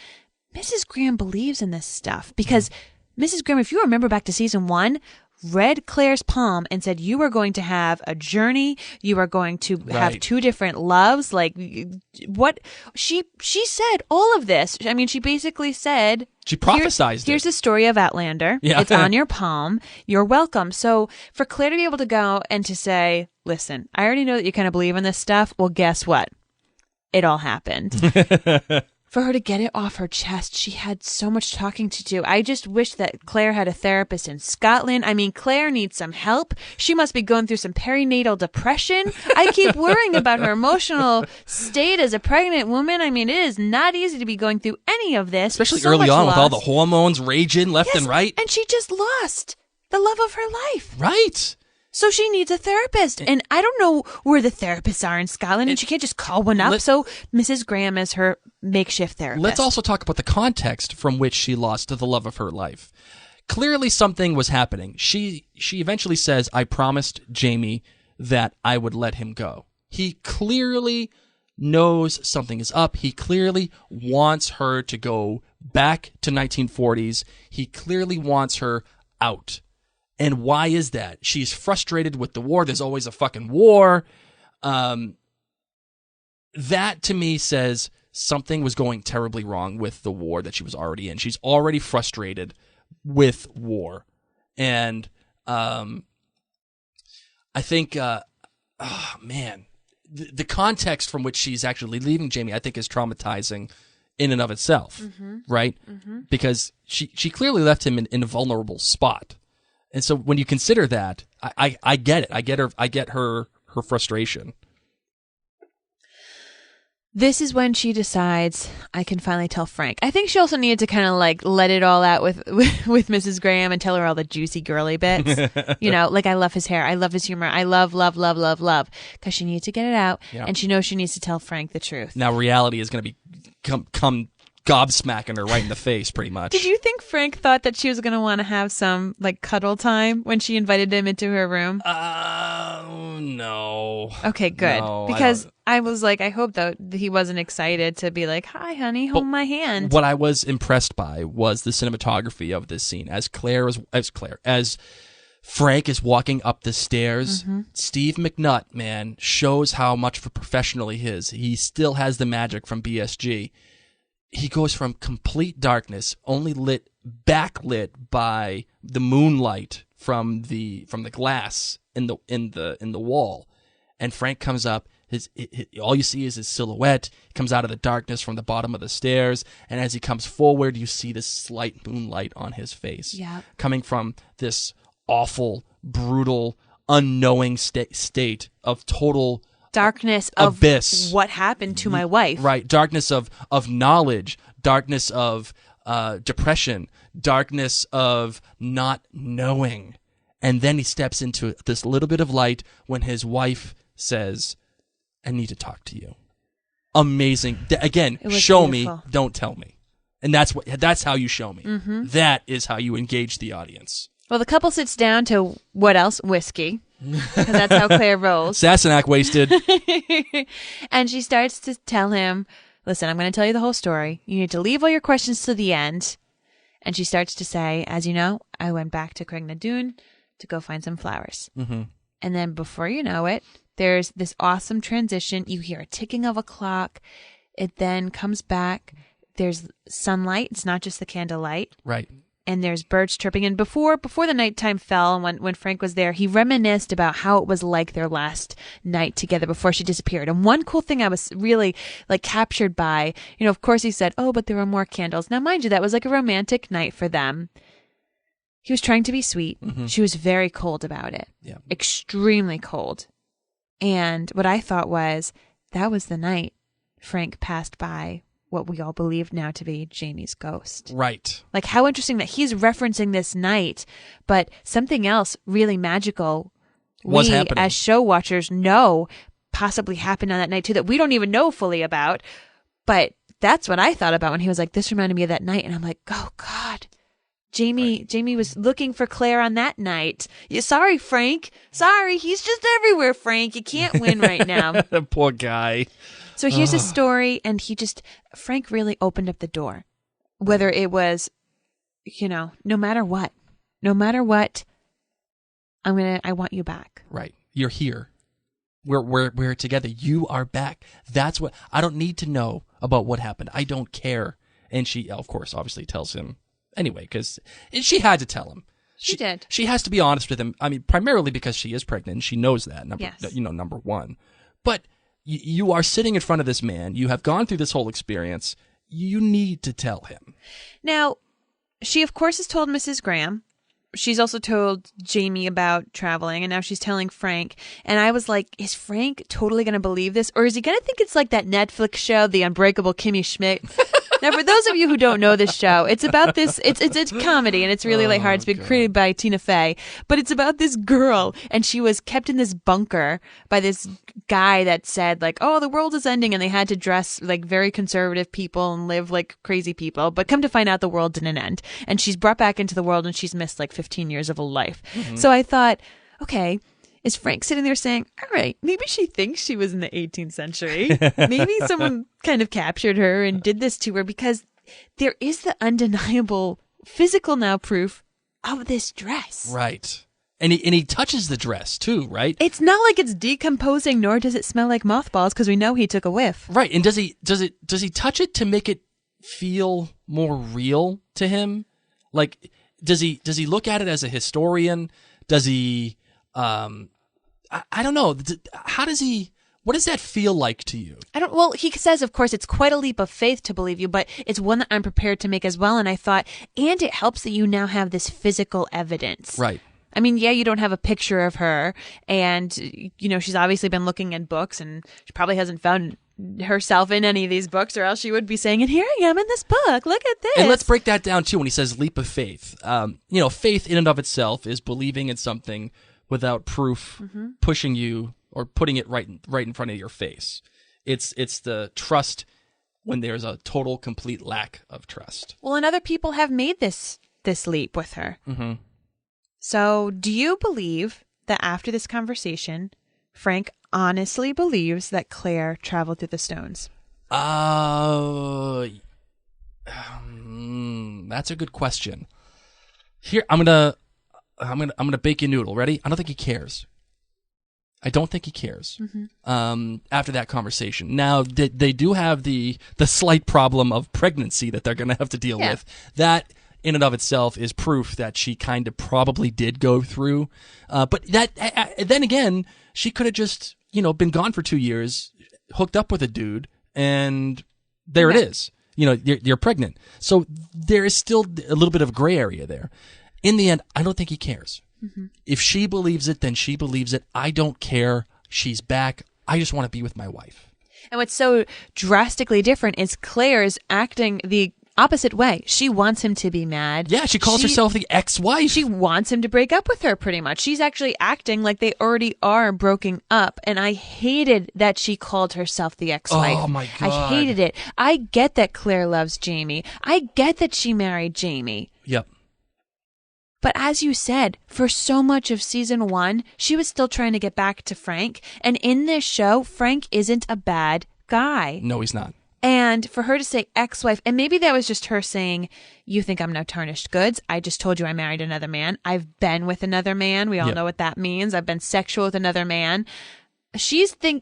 Mrs. Graham believes in this stuff, because Mrs. Graham, if you remember back to season 1, read Claire's palm and said, you are going to have a journey. You are going to have 2 different loves. What she said all of this. I mean, she basically said, she prophesized here's the story of Outlander. Yeah. It's on your palm. You're welcome. So for Claire to be able to go and to say, listen, I already know that you kind of believe in this stuff. Well, guess what? It all happened. For her to get it off her chest, she had so much talking to do. I just wish that Claire had a therapist in Scotland. I mean, Claire needs some help. She must be going through some perinatal depression. I keep worrying about her emotional state as a pregnant woman. I mean, it is not easy to be going through any of this. Especially early on with all the hormones raging left and right. And she just lost the love of her life. Right. So she needs a therapist. And I don't know where the therapists are in Scotland, and she can't just call one up. So Mrs. Graham is her makeshift therapist. Let's also talk about the context from which she lost the love of her life. Clearly something was happening. She eventually says, I promised Jamie that I would let him go. He clearly knows something is up. He clearly wants her to go back to 1940s. He clearly wants her out. And why is that? She's frustrated with the war. There's always a fucking war. That, to me, says something was going terribly wrong with the war that she was already in. She's already frustrated with war. And I think, the context from which she's actually leaving Jamie, I think, is traumatizing in and of itself, right? Mm-hmm. Because she clearly left him in a vulnerable spot. And so when you consider that, I get it. I get her frustration. This is when she decides, I can finally tell Frank. I think she also needed to kind of let it all out with Mrs. Graham and tell her all the juicy girly bits. I love his hair. I love his humor. I love. Because she needs to get it out. Yeah. And she knows she needs to tell Frank the truth. Now reality is going to be come gobsmacking her right in the face, pretty much. Did you think Frank thought that she was going to want to have some cuddle time when she invited him into her room? No. Okay, good. No, because I was like, I hope that he wasn't excited to be like, hi, honey, hold my hand. What I was impressed by was the cinematography of this scene. As Frank is walking up the stairs, Steve McNutt, man, shows how much of a professional he is. He still has the magic from BSG. He goes from complete darkness, only backlit by the moonlight from the glass in the wall, and Frank comes up. All you see is his silhouette. He comes out of the darkness from the bottom of the stairs, and as he comes forward, you see this slight moonlight on his face, coming from this awful, brutal, unknowing state of total darkness abyss. Of what happened to my wife. Right. Darkness of knowledge, darkness of depression, darkness of not knowing. And then he steps into this little bit of light when his wife says, I need to talk to you. Amazing. Again, show beautiful. Me, don't tell me. And that's how you show me. Mm-hmm. That is how you engage the audience. Well, the couple sits down to what else? Whiskey. Because that's how Claire rolls. Sassenach wasted. And she starts to tell him, listen, I'm going to tell you the whole story. You need to leave all your questions to the end. And she starts to say, as you know, I went back to Craigh to go find some flowers. Mm-hmm. And then before you know it, There's this awesome transition. You hear a ticking of a clock. It then comes back. There's sunlight. It's not just the candlelight. Right. And there's birds chirping. And before the nighttime fell, and when Frank was there, he reminisced about how it was like their last night together before she disappeared. And one cool thing I was really captured by, of course he said, "Oh, but there were more candles." Now, mind you, that was like a romantic night for them. He was trying to be sweet. Mm-hmm. She was very cold about it. Yeah. Extremely cold. And what I thought was, that was the night Frank passed by what we all believe now to be Jamie's ghost. Right. Like, how interesting that he's referencing this night, but something else really magical was happening. As show watchers know possibly happened on that night too, that we don't even know fully about. But that's what I thought about when he was like, this reminded me of that night. And I'm like, oh God, Jamie was looking for Claire on that night. Sorry, Frank. Sorry. He's just everywhere, Frank. You can't win right now. The poor guy. So here's his story, and Frank really opened up the door. Whether it was, no matter what, I want you back. Right. You're here. We're together. You are back. That's what, I don't need to know about what happened. I don't care. And she, of course, obviously tells him anyway, because she had to tell him. She did. She has to be honest with him. I mean, primarily because she is pregnant, and she knows that, number one. But you are sitting in front of this man. You have gone through this whole experience. You need to tell him. Now, she, of course, has told Mrs. Graham. She's also told Jamie about traveling, and now she's telling Frank. And I was like, is Frank totally going to believe this? Or is he going to think it's like that Netflix show, The Unbreakable Kimmy Schmidt? Now, for those of you who don't know this show, it's about this, it's comedy, and it's really lighthearted. It's been created by Tina Fey, but it's about this girl, and she was kept in this bunker by this guy that said, like, oh, the world is ending, and they had to dress like very conservative people and live like crazy people, but come to find out the world didn't end. And she's brought back into the world, and she's missed like 15 years of a life. Mm-hmm. So I thought, okay, is Frank sitting there saying, all right, maybe she thinks she was in the 18th century. Maybe someone kind of captured her and did this to her, because there is the undeniable physical now proof of this dress. Right. And he touches the dress too, right? It's not like it's decomposing, nor does it smell like mothballs, because we know he took a whiff. Right. And does he touch it to make it feel more real to him? Like, does he look at it as a historian? Does he I don't know. What does that feel like to you? Well, he says, of course, it's quite a leap of faith to believe you, but it's one that I'm prepared to make as well. And I thought, and it helps that you now have this physical evidence. Right. I mean, yeah, you don't have a picture of her, and, she's obviously been looking in books, and she probably hasn't found herself in any of these books, or else she would be saying, and here I am in this book, look at this. And let's break that down too when he says leap of faith. Faith in and of itself is believing in something without proof, pushing you or putting it right in front of your face. It's the trust when there's a total, complete lack of trust. Well, and other people have made this leap with her. Mm-hmm. So do you believe that after this conversation, Frank honestly believes that Claire traveled through the stones? That's a good question. Here, I'm gonna bake you a noodle. Ready? I don't think he cares. Mm-hmm. After that conversation. Now, they do have the slight problem of pregnancy that they're gonna have to deal with. That in and of itself is proof that she kind of probably did go through. But then again, she could have just, been gone for 2 years, hooked up with a dude, and there it is. You're pregnant. So there is still a little bit of gray area there. In the end, I don't think he cares. Mm-hmm. If she believes it, then she believes it. I don't care. She's back. I just want to be with my wife. And what's so drastically different is Claire's acting the opposite way. She wants him to be mad. Yeah, she calls herself the ex-wife. She wants him to break up with her, pretty much. She's actually acting like they already are broken up, and I hated that she called herself the ex-wife. Oh, my God. I hated it. I get that Claire loves Jamie. I get that she married Jamie. Yep. But as you said, for so much of season 1, she was still trying to get back to Frank, and in this show, Frank isn't a bad guy. No, he's not. And for her to say ex-wife, and maybe that was just her saying, you think I'm no tarnished goods. I just told you I married another man. I've been with another man. We all know what that means. I've been sexual with another man.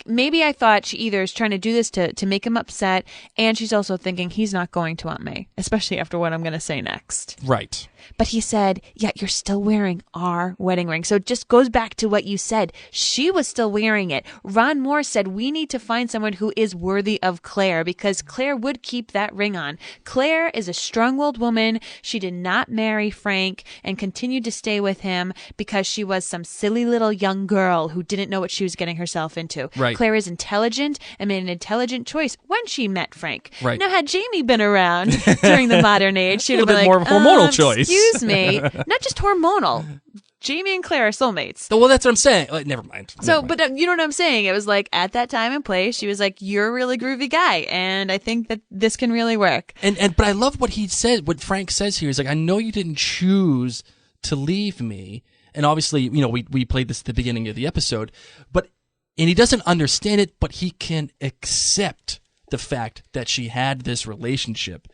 maybe I thought she either is trying to do this to make him upset, and she's also thinking he's not going to want me, especially after what I'm going to say next. Right. But he said, yeah, you're still wearing our wedding ring. So it just goes back to what you said. She was still wearing it. Ron Moore said, we need to find someone who is worthy of Claire, because Claire would keep that ring on. Claire is a strong-willed woman. She did not marry Frank and continued to stay with him because she was some silly little young girl who didn't know what she was getting herself into. Right. Claire is intelligent and made an intelligent choice when she met Frank. Right. Now, had Jamie been around during the modern age, she'd A have been little like, bit more hormonal choice. Excuse me, not just hormonal. Jamie and Claire are soulmates. Well, that's what I'm saying. Never mind. So, but you know what I'm saying? It was like at that time and place, she was like, "You're a really groovy guy, and I think that this can really work." But I love what he said. What Frank says here is like, "I know you didn't choose to leave me," and obviously, you know, we played this at the beginning of the episode, and he doesn't understand it, but he can accept the fact that she had this relationship.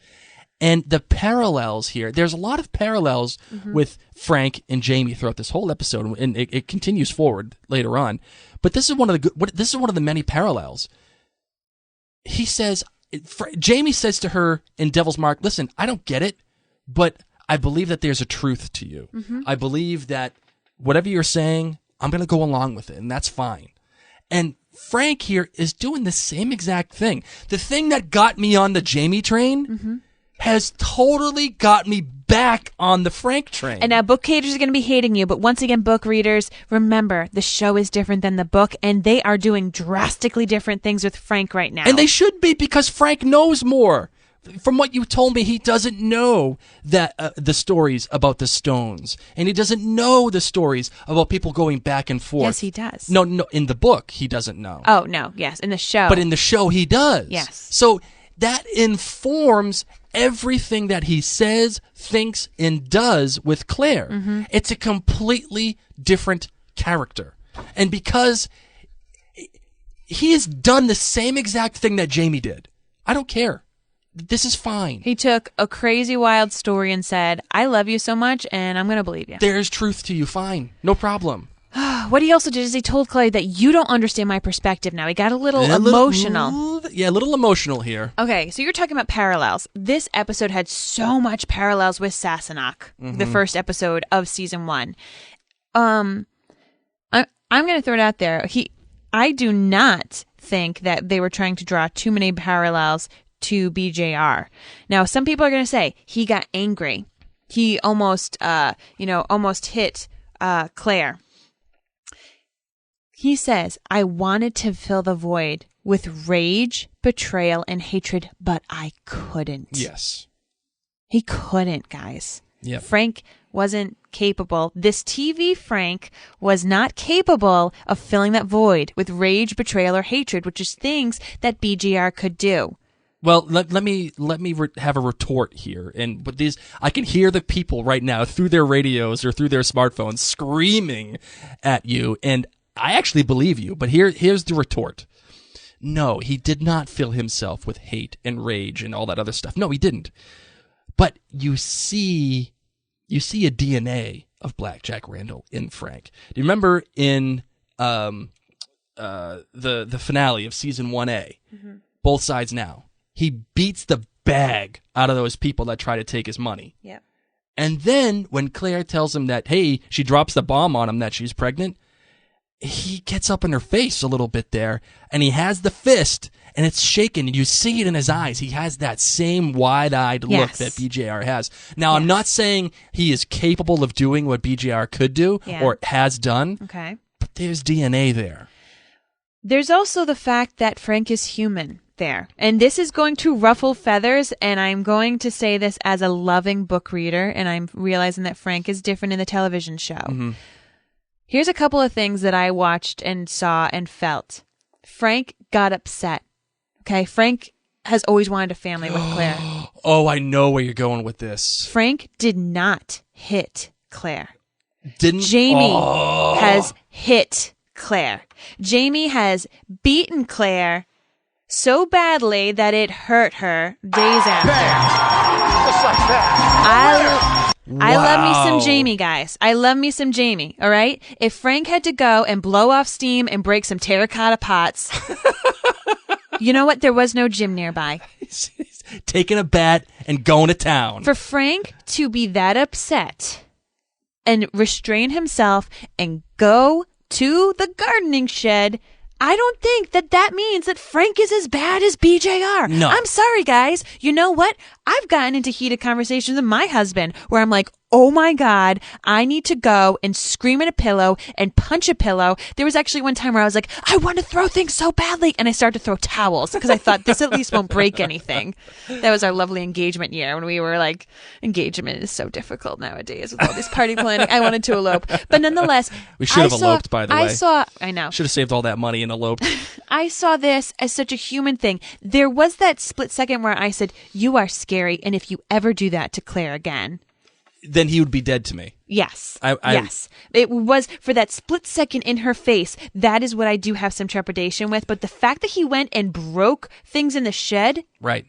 And the parallels here, there's a lot of parallels with Frank and Jamie throughout this whole episode, and it continues forward later on. But this is one of the many parallels. He says, Jamie says to her in Devil's Mark, "Listen, I don't get it, but I believe that there's a truth to you. I believe that whatever you're saying, I'm going to go along with it, and that's fine." And Frank here is doing the same exact thing. The thing that got me on the Jamie train has totally got me back on the Frank train. And now book haters are going to be hating you, but once again, book readers, remember, the show is different than the book, and they are doing drastically different things with Frank right now. And they should be, because Frank knows more. From what you told me, he doesn't know that the stories about the stones, and he doesn't know the stories about people going back and forth. Yes, he does. No, in the book, he doesn't know. Oh, no, yes, in the show. But in the show, he does. Yes. So that informs everything that he says, thinks, and does with Claire. It's a completely different character. And because he has done the same exact thing that Jamie did, I don't care. This is fine. He took a crazy wild story and said, "I love you so much, and I'm going to believe you." There's truth to you. Fine. No problem. What he also did is he told Clay that you don't understand my perspective now. He got a little emotional. A little emotional here. Okay, so you're talking about parallels. This episode had so much parallels with Sassenach, the first episode of season 1. I'm going to throw it out there. I do not think that they were trying to draw too many parallels to BJR. Now, some people are going to say he got angry. He almost hit Claire. He says, "I wanted to fill the void with rage, betrayal, and hatred, but I couldn't." Yes. He couldn't, guys. Yep. Frank wasn't capable. This TV Frank was not capable of filling that void with rage, betrayal, or hatred, which is things that BJR could do. Well, let me have a retort here, and with these, I can hear the people right now through their radios or through their smartphones screaming at you, and I actually believe you. But here's the retort: no, he did not fill himself with hate and rage and all that other stuff. No, he didn't. But you see a DNA of Black Jack Randall in Frank. Do you remember in the finale of season 1A, Both Sides Now? He beats the bag out of those people that try to take his money. Yeah. And then when Claire tells him that, hey, she drops the bomb on him that she's pregnant, he gets up in her face a little bit there, and he has the fist, and it's shaking, and you see it in his eyes. He has that same wide-eyed look that BJR has. Now, I'm not saying he is capable of doing what BJR could do or has done, but there's DNA there. There's also the fact that Frank is human there. And this is going to ruffle feathers, and I'm going to say this as a loving book reader, and I'm realizing that Frank is different in the television show. Here's a couple of things that I watched and saw and felt. Frank got upset. Okay, Frank has always wanted a family with Claire. Oh, I know where you're going with this. Frank did not hit Claire. Didn't Jamie has hit Claire. Jamie has beaten Claire so badly that it hurt her days after. Just like that. I love me some Jamie, guys. I love me some Jamie, all right? If Frank had to go and blow off steam and break some terracotta pots, you know what? There was no gym nearby. He's taking a bat and going to town. For Frank to be that upset and restrain himself and go to the gardening shed, I don't think that means that Frank is as bad as BJR. No. I'm sorry, guys. You know what? I've gotten into heated conversations with my husband where I'm like, oh my God, I need to go and scream at a pillow and punch a pillow. There was actually one time where I was like, I want to throw things so badly. And I started to throw towels because I thought this at least won't break anything. That was our lovely engagement year when we were like, engagement is so difficult nowadays with all this party planning. I wanted to elope. But nonetheless, We should have eloped, by the way. I know. Should have saved all that money and eloped. I saw this as such a human thing. There was that split second where I said, you are scary. And if you ever do that to Claire again, Then he would be dead to me. yes. Yes. It was for that split second in her face. That is what I do have some trepidation with. But the fact that he went and broke things in the shed. Right.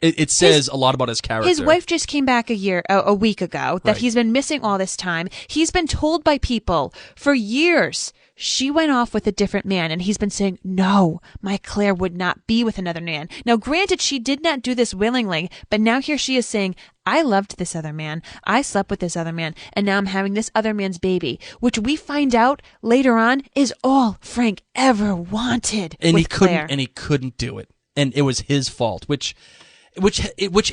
It says a lot about his character. His wife just came back a week ago that Right. he's been missing all this time. He's been told by people for years she went off with a different man, and he's been saying, no, my Claire would not be with another man. Now, granted, she did not do this willingly, but now here she is saying, I loved this other man. I slept with this other man, and now I'm having this other man's baby, which we find out later on is all Frank ever wanted. and with he couldn't Claire. and he couldn't do it. And it was his fault, which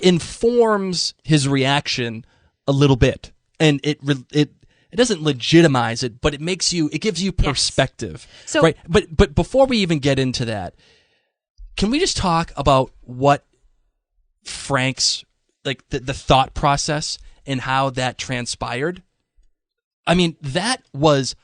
informs his reaction a little bit. And it doesn't legitimize it, but it gives you perspective. So- right. But before we even get into that, can we just talk about what Frank's like the thought process and how that transpired? I mean, that was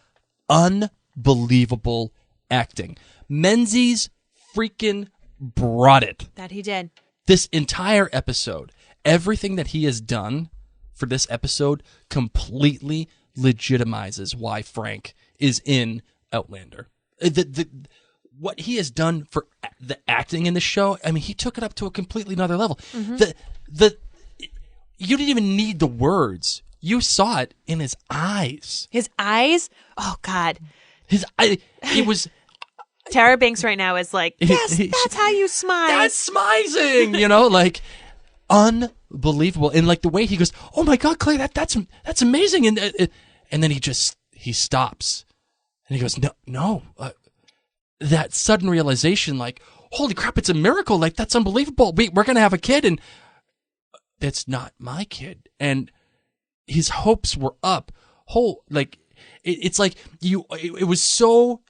unbelievable acting. Menzies freaking brought it. That he did. This entire episode, everything that he has done for this episode completely legitimizes why Frank is in Outlander. What he has done for the acting in the show, I mean, he took it up to a completely another level. You didn't even need the words. You saw it in his eyes. His eyes? Oh, God. It was... Tara Banks right now is like, yes, that's how you smile. That's smizing, you know, like unbelievable. And like the way he goes, oh my God, Clay, that's amazing. And then he stops and he goes, no, that sudden realization, like, holy crap, it's a miracle. Like, that's unbelievable. We're going to have a kid and that's not my kid. And his hopes were up. It's like he was so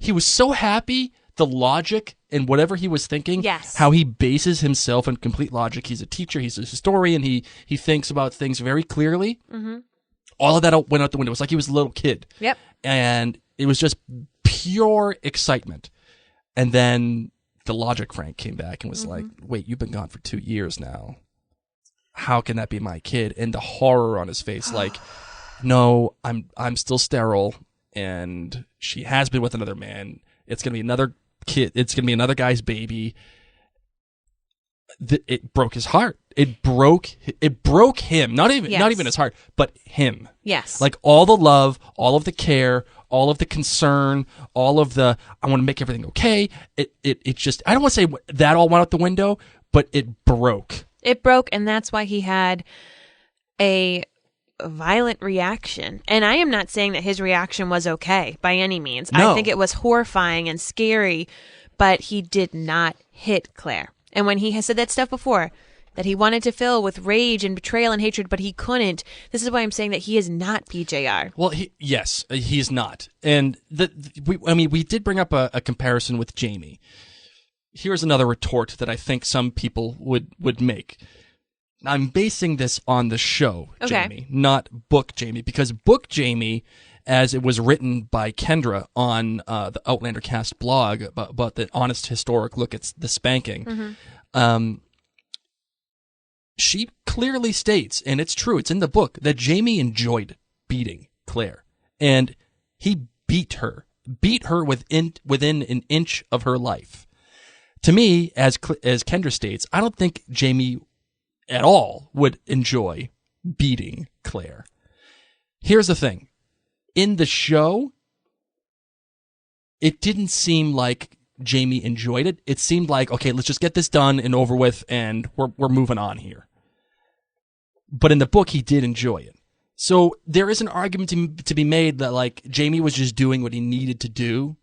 happy. The logic and whatever he was thinking, yes. How he bases himself in complete logic. He's a teacher. He's a historian. He thinks about things very clearly. Mm-hmm. All of that went out the window. It was like he was a little kid. Yep. And it was just pure excitement. And then the logic Frank came back and was like, wait, you've been gone for 2 years now. How can that be my kid? And the horror on his face, like, no, I'm still sterile, and she has been with another man. It's gonna be another kid. It's gonna be another guy's baby. It broke his heart. It broke him. Not even his heart, but him. Yes. Like all the love, all of the care, all of the concern, all of the I want to make everything okay. It just I don't want to say that all went out the window, but it broke. It broke, and that's why he had a violent reaction. And I am not saying that his reaction was okay by any means. No. I think it was horrifying and scary, but he did not hit Claire. And when he has said that stuff before, that he wanted to fill with rage and betrayal and hatred, but he couldn't, this is why I'm saying that he is not BJR. Well, he's not. And we did bring up a comparison with Jamie. Here's another retort that I think some people would make. I'm basing this on the show, Jamie, not book Jamie, because book Jamie, as it was written by Kendra on the Outlander Cast blog about the honest historic look at the spanking, she clearly states, and it's true, it's in the book, that Jamie enjoyed beating Claire, and he beat her within an inch of her life. To me, as Kendra states, I don't think Jamie at all would enjoy beating Claire. Here's the thing. In the show, it didn't seem like Jamie enjoyed it. It seemed like, okay, let's just get this done and over with, and we're moving on here. But in the book, he did enjoy it. So there is an argument to be made that, like, Jamie was just doing what he needed to do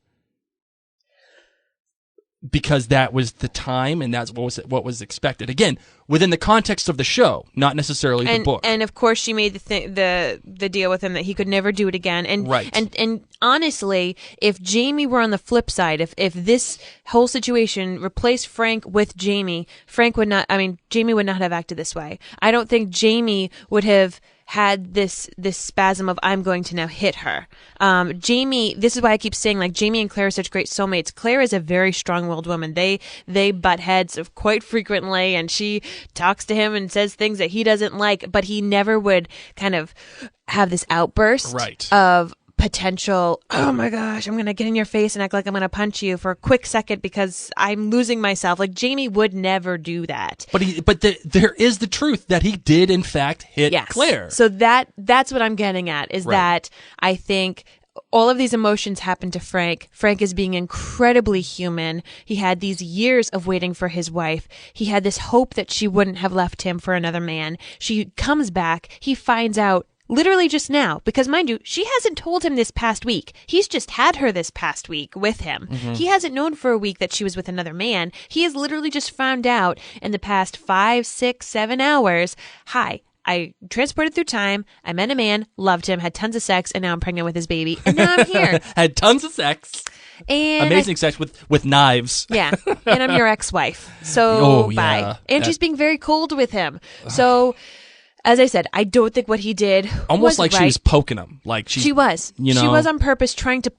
because that was the time and that's what was expected. Again, within the context of the show, not necessarily the book. And of course, she made the deal with him that he could never do it again. And right. And honestly, if Jamie were on the flip side, if this whole situation replaced Frank with Jamie, Jamie would not have acted this way. I don't think Jamie would have had this spasm of I'm going to now hit her. Jamie, this is why I keep saying, like, Jamie and Claire are such great soulmates. Claire is a very strong-willed woman. They butt heads quite frequently, and she talks to him and says things that he doesn't like, but he never would kind of have this outburst of potential, oh my gosh, I'm going to get in your face and act like I'm going to punch you for a quick second because I'm losing myself. Like, Jamie would never do that. But there is the truth that he did, in fact, hit Claire. So that's what I'm getting at, is that I think all of these emotions happen to Frank. Frank is being incredibly human. He had these years of waiting for his wife. He had this hope that she wouldn't have left him for another man. She comes back. He finds out literally just now, because mind you, she hasn't told him this past week. He's just had her this past week with him. Mm-hmm. He hasn't known for a week that she was with another man. He has literally just found out in the past 5, 6, 7 hours, hi, I transported through time, I met a man, loved him, had tons of sex, and now I'm pregnant with his baby, and now I'm here. Had tons of sex. And amazing sex with knives. Yeah, and I'm your ex-wife. So bye. And she's being very cold with him. So as I said, I don't think what he did almost was like right. She was poking him. Like she was. You know? She was on purpose trying to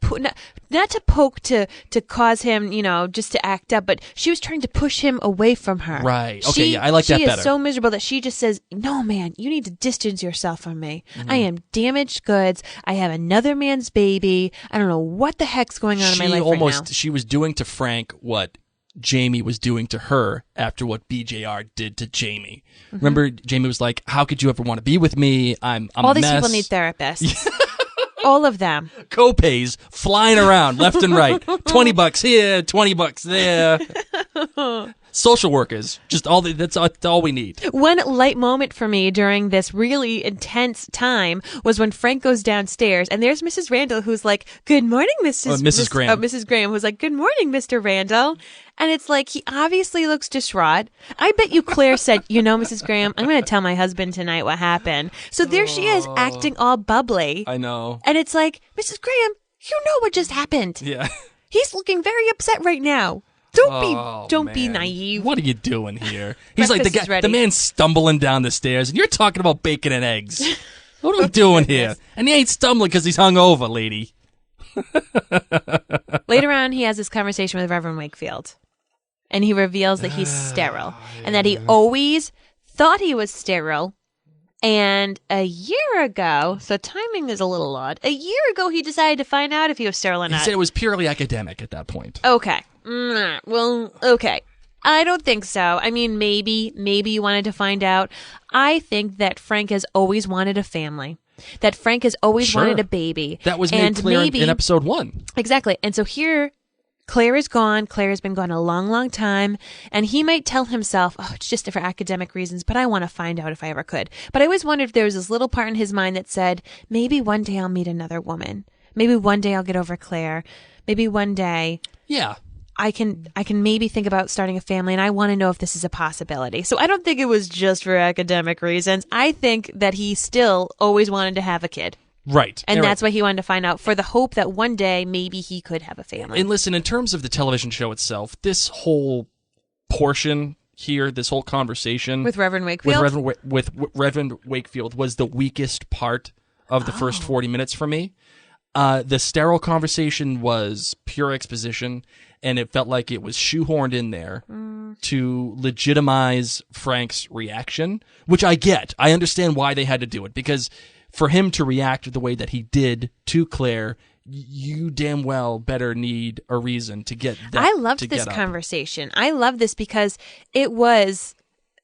not to poke to cause him, just to act up, but she was trying to push him away from her. Right. Okay, I like that better. She is so miserable that she just says, no, man, you need to distance yourself from me. Mm-hmm. I am damaged goods. I have another man's baby. I don't know what the heck's going on in my life right now. She was doing to Frank what Jamie was doing to her after what BJR did to Jamie. Mm-hmm. Remember, Jamie was like, how could you ever want to be with me? I'm all a these mess. People need therapists. All of them. Copays flying around left and right. $20 here, $20 there. Social workers, just that's all we need. One light moment for me during this really intense time was when Frank goes downstairs and there's Mrs. Randall who's like, good morning, Mrs. Graham. Mrs. Graham who's like, good morning, Mr. Randall. And it's like, he obviously looks distraught. I bet you Claire said, Mrs. Graham, I'm going to tell my husband tonight what happened. So there she is, acting all bubbly. I know. And it's like, Mrs. Graham, you know what just happened. Yeah. He's looking very upset right now. Don't be naive. What are you doing here? He's like the man stumbling down the stairs, and you're talking about bacon and eggs. What are we doing here? And he ain't stumbling because he's hungover, lady. Later on, he has this conversation with Reverend Wakefield, and he reveals that he's sterile, and that he always thought he was sterile. And a year ago, so timing is a little odd, a year ago he decided to find out if he was sterile or not. He said it was purely academic at that point. Okay. Well, okay. I don't think so. I mean, maybe you wanted to find out. I think that Frank has always wanted a family. That Frank has always wanted a baby. That was made clear in episode 1. Exactly. And so here, Claire is gone. Claire has been gone a long, long time. And he might tell himself, oh, it's just for academic reasons, but I want to find out if I ever could. But I always wondered if there was this little part in his mind that said, maybe one day I'll meet another woman. Maybe one day I'll get over Claire. Maybe one day. Yeah. I can maybe think about starting a family, and I want to know if this is a possibility. So I don't think it was just for academic reasons. I think that he still always wanted to have a kid. Right. And that's why he wanted to find out, for the hope that one day maybe he could have a family. And listen, in terms of the television show itself, this whole portion here, this whole conversation with Reverend Wakefield, with Reverend Wakefield was the weakest part of the first 40 minutes for me. The sterile conversation was pure exposition, and it felt like it was shoehorned in there to legitimize Frank's reaction, which I get. I understand why they had to do it, because for him to react the way that he did to Claire, you damn well better need a reason to get that. I loved this conversation. I love this because it was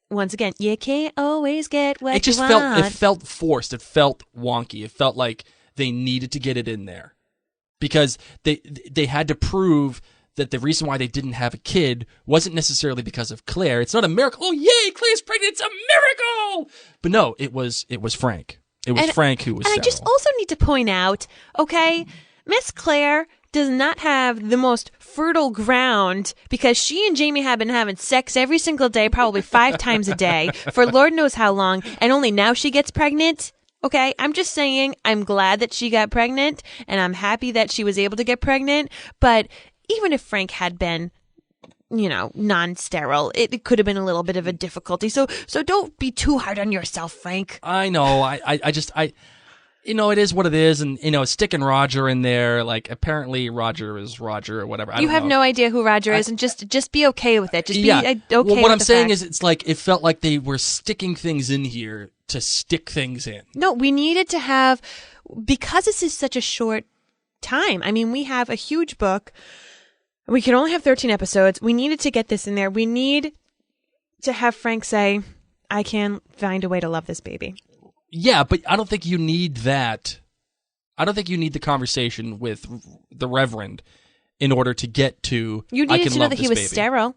once again, you can't always get what It just you want. felt forced. It felt wonky. It felt like they needed to get it in there because they had to prove that the reason why they didn't have a kid wasn't necessarily because of Claire. It's not a miracle. Oh, yay, Claire's pregnant. It's a miracle. But no, it was Frank. It was Frank who was And sterile. I just also need to point out, okay, Miss Claire does not have the most fertile ground because she and Jamie have been having sex every single day, probably 5 times a day, for Lord knows how long, and only now she gets pregnant. Okay, I'm just saying I'm glad that she got pregnant, and I'm happy that she was able to get pregnant, but even if Frank had been, non-sterile, it could have been a little bit of a difficulty. So don't be too hard on yourself, Frank. I know. I just it is what it is, and sticking Roger in there, like apparently Roger is Roger or whatever. You have no idea who Roger is, and just be okay with it. Just be okay. Well, what with I'm the saying fact. is, it's like it felt like they were sticking things in here to stick things in. No, we needed to have, because this is such a short time. I mean, we have a huge book. We can only have 13 episodes. We needed to get this in there. We need to have Frank say, I can find a way to love this baby. Yeah, but I don't think you need that. I don't think you need the conversation with the Reverend in order to get to. You I needed can to know love that he this was baby. sterile.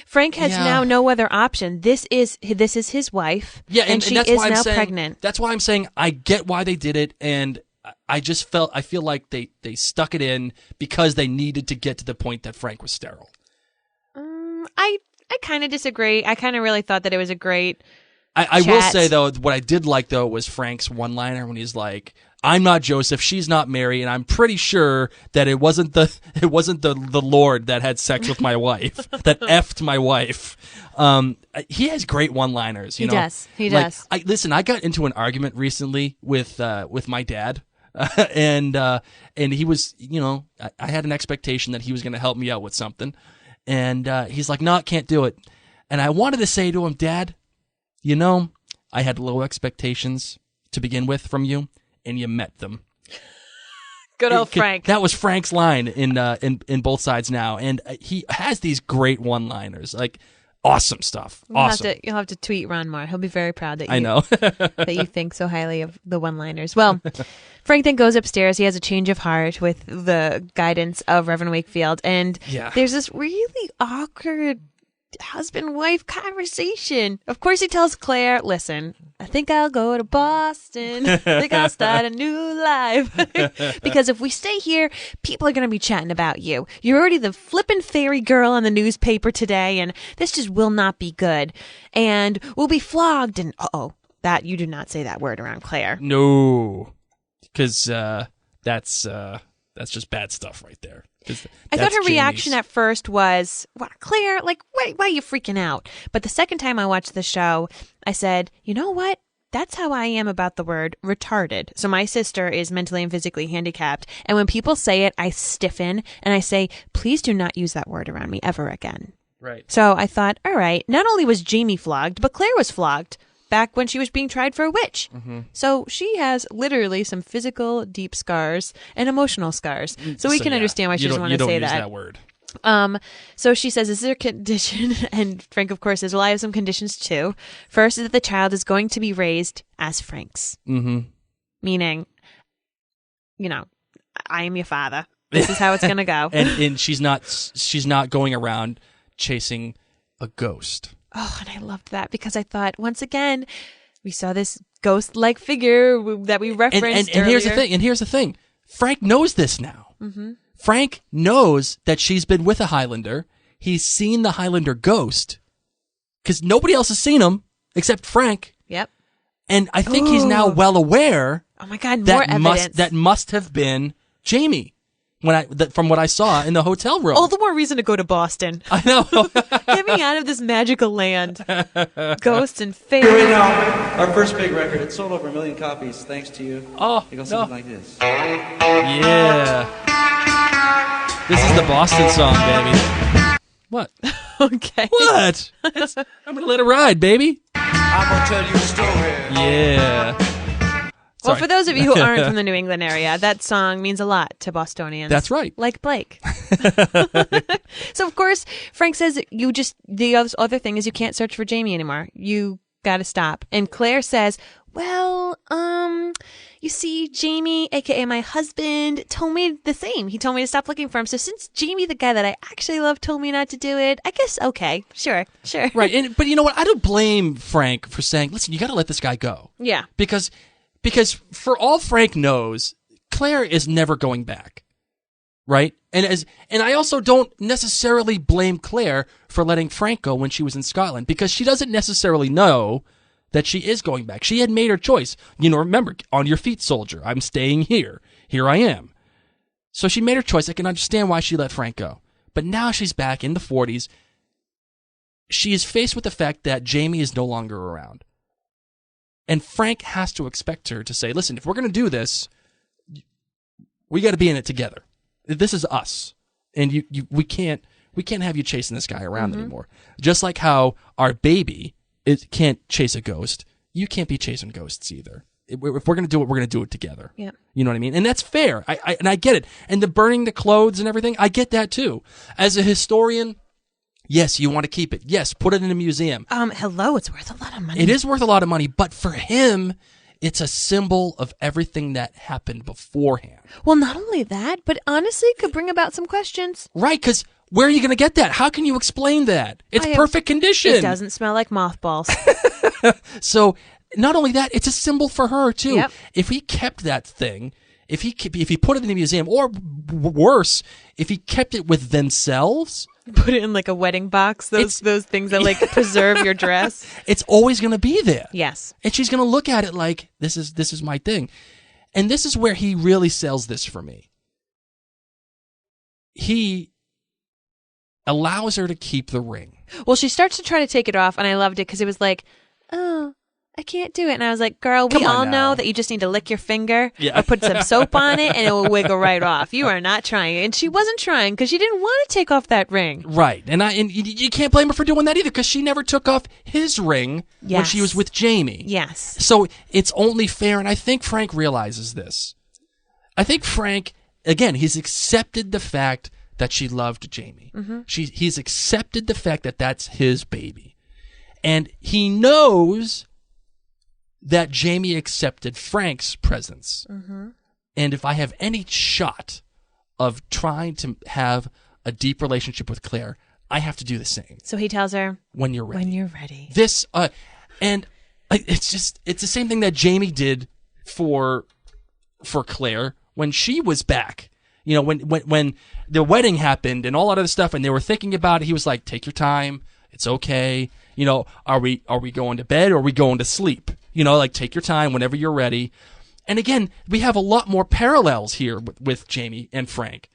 Frank has now no other option. This is his wife. Yeah, and she that's is why I'm now saying, pregnant. That's why I'm saying I get why they did it, and I feel like they stuck it in because they needed to get to the point that Frank was sterile. I kind of disagree. I kind of really thought that it was a great. I will chat. say though, what I did like though was Frank's one-liner when he's like, "I'm not Joseph, she's not Mary, and I'm pretty sure that it wasn't the Lord that had sex with my wife, that effed my wife." He has great one-liners. You know? Does. He does. Listen, I got into an argument recently with my dad. And he was, I had an expectation that he was going to help me out with something. And he's like, no, I can't do it. And I wanted to say to him, Dad, I had low expectations to begin with from you, and you met them. Good old Frank. That was Frank's line in Both Sides Now. And he has these great one-liners, like awesome stuff. Awesome. You'll have to tweet Ron Moore. He'll be very proud that I know. that you think so highly of the one-liners. Well, Frank then goes upstairs. He has a change of heart with the guidance of Reverend Wakefield. And there's this really awkward husband-wife conversation. Of course, he tells Claire, listen, I think I'll go to Boston. I think I'll start a new life. Because if we stay here, people are going to be chatting about you. You're already the flippin' fairy girl on the newspaper today, and this just will not be good. And we'll be flogged, and that you do not say that word around Claire. No, because that's just bad stuff right there. I thought her Jamie's reaction at first was, "What, Claire? Like, why are you freaking out?" But the second time I watched the show, I said, "You know what? That's how I am about the word retarded." So my sister is mentally and physically handicapped, and when people say it, I stiffen and I say, "Please do not use that word around me ever again." Right. So I thought, all right, not only was Jamie flogged, but Claire was flogged back when she was being tried for a witch. Mm-hmm. So she has literally some physical deep scars and emotional scars. So we can understand why she doesn't want to say that. You don't use that word. So she says, is there a condition? And Frank, of course, says, well, I have some conditions too. First is that the child is going to be raised as Frank's. Mm-hmm. Meaning, I am your father. This is how it's going to go. and she's not going around chasing a ghost. Oh, and I loved that because I thought, once again, we saw this ghost-like figure that we referenced and here's the thing. Frank knows this now. Mm-hmm. Frank knows that she's been with a Highlander. He's seen the Highlander ghost because nobody else has seen him except Frank. Yep. And I think he's now well aware. Oh my God, more evidence. That must have been Jamie. From what I saw in the hotel room. All the more reason to go to Boston. I know. Get me out of this magical land. Ghosts and fairies. Here we go. Our first big record. It sold over 1 million copies thanks to you. Oh, it goes something like this. Yeah. This is the Boston song, baby. What? Okay. What? I'm going to let it ride, baby. I'm going to tell you a story. Yeah. Well, for those of you who aren't from the New England area, that song means a lot to Bostonians. That's right. Like Blake. So, of course, Frank says the other thing is you can't search for Jamie anymore. You got to stop. And Claire says, well, you see, Jamie, aka my husband, told me the same. He told me to stop looking for him. So since Jamie, the guy that I actually love, told me not to do it, I guess, okay, sure. Right. But you know what? I don't blame Frank for saying, listen, you got to let this guy go. Yeah. Because for all Frank knows, Claire is never going back. Right? And I also don't necessarily blame Claire for letting Frank go when she was in Scotland, because she doesn't necessarily know that she is going back. She had made her choice. Remember, on your feet, soldier. I'm staying here. Here I am. So she made her choice. I can understand why she let Frank go. But now she's back in the 40s. She is faced with the fact that Jamie is no longer around. And Frank has to expect her to say, listen, if we're going to do this, we got to be in it together. This is us. And we can't have you chasing this guy around anymore. Just like how our baby can't chase a ghost, you can't be chasing ghosts either. If we're going to do it, we're going to do it together. Yeah. You know what I mean? And that's fair. I get it. And the burning the clothes and everything, I get that too. As a historian, yes, you want to keep it. Yes, put it in a museum. Hello, it's worth a lot of money. It is worth a lot of money, but for him, it's a symbol of everything that happened beforehand. Well, not only that, but honestly, could bring about some questions. Right, because where are you going to get that? How can you explain that? It's perfect condition. It doesn't smell like mothballs. So, not only that, it's a symbol for her, too. Yep. If he kept that thing, if he put it in the museum, or worse, if he kept it with themselves... Put it in like a wedding box, those things that like preserve your dress. It's always going to be there. Yes. And she's going to look at it like, this is my thing. And this is where he really sells this for me. He allows her to keep the ring. Well, she starts to try to take it off, and I loved it because it was like, oh, I can't do it. And I was like, girl, we all know that you just need to lick your finger or put some soap on it, and it will wiggle right off. You are not trying. And she wasn't trying because she didn't want to take off that ring. Right. And you can't blame her for doing that either, because she never took off his ring when she was with Jamie. Yes. So it's only fair, and I think Frank realizes this. I think Frank, again, he's accepted the fact that she loved Jamie. Mm-hmm. He's accepted the fact that that's his baby. And he knows that Jamie accepted Frank's presence. Mm-hmm. And if I have any shot of trying to have a deep relationship with Claire, I have to do the same. So he tells her, when you're ready. When you're ready. This, and it's the same thing that Jamie did for Claire when she was back. You know, when the wedding happened and all that other stuff, and they were thinking about it, he was like, take your time. It's okay. You know, are we going to bed or are we going to sleep? You know, like, take your time whenever you're ready. And again, we have a lot more parallels here with Jamie and Frank.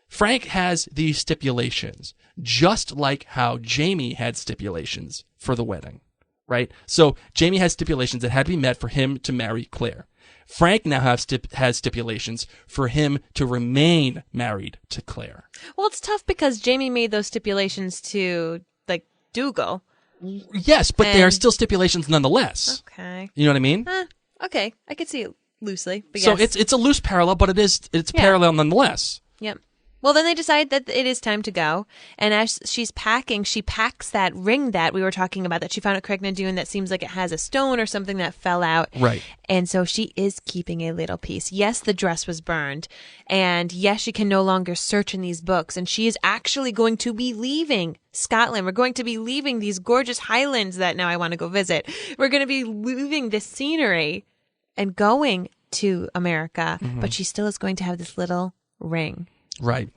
Frank has these stipulations, just like how Jamie had stipulations for the wedding, right? So Jamie has stipulations that had to be met for him to marry Claire. Frank now has stipulations for him to remain married to Claire. Well, it's tough because Jamie made those stipulations to, like, Dougal. Yes, but they are still stipulations nonetheless. Okay. You know what I mean? Okay. I could see it loosely. But so yes. it's a loose parallel, but it's parallel nonetheless. Yep. Well, then they decide that it is time to go. And as she's packing, she packs that ring that we were talking about that she found at Craigh that seems like it has a stone or something that fell out. Right. And so she is keeping a little piece. Yes, the dress was burned. And yes, she can no longer search in these books. And she is actually going to be leaving Scotland. We're going to be leaving these gorgeous highlands that now I want to go visit. We're going to be leaving this scenery and going to America. Mm-hmm. But she still is going to have this little ring. Right.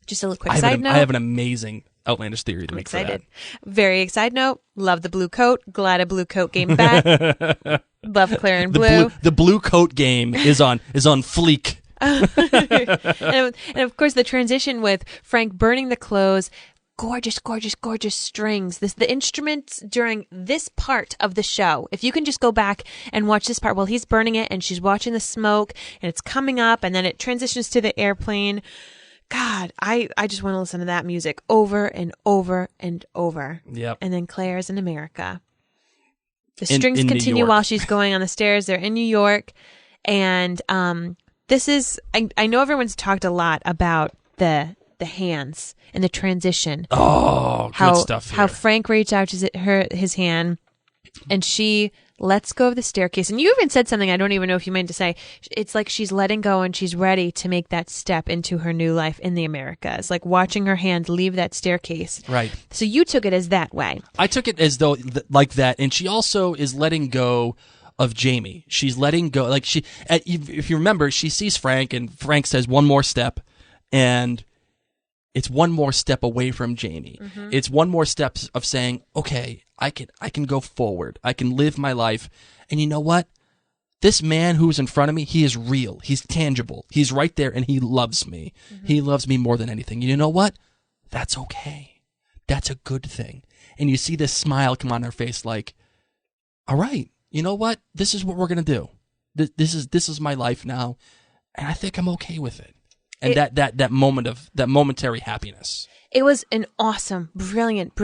Just a little quick side note. I have an amazing outlandish theory to I'm make excited. for that. Very excited note. Love the blue coat. Glad a blue coat came back. Love Claire in blue. The blue coat game is on fleek. and of course, the transition with Frank burning the clothes. Gorgeous, gorgeous, gorgeous strings. The instruments during this part of the show. If you can just go back and watch this part while he's burning it and she's watching the smoke and it's coming up and then it transitions to the airplane. God, I just want to listen to that music over and over and over. Yep. And then Claire's in America. The strings in New continue York. while she's going on the stairs. They're in New York. And this is, I know everyone's talked a lot about the hands and the transition. Oh, good stuff here. How Frank reached out to his hand and she lets go of the staircase. And you even said something I don't even know if you meant to say. It's like she's letting go and she's ready to make that step into her new life in the Americas. Like watching her hand leave that staircase. Right. So you took it as that way. I took it as though like that. And she also is letting go of Jamie. She's letting go. Like if you remember, she sees Frank and Frank says one more step and it's one more step away from Jamie. Mm-hmm. It's one more step of saying, okay, I can go forward. I can live my life. And you know what? This man who's in front of me, he is real. He's tangible. He's right there and he loves me. Mm-hmm. He loves me more than anything. You know what? That's okay. That's a good thing. And you see this smile come on her face like, all right, you know what? This is what we're going to do. This is my life now. And I think I'm okay with it. And that momentary happiness. It was an awesome, brilliant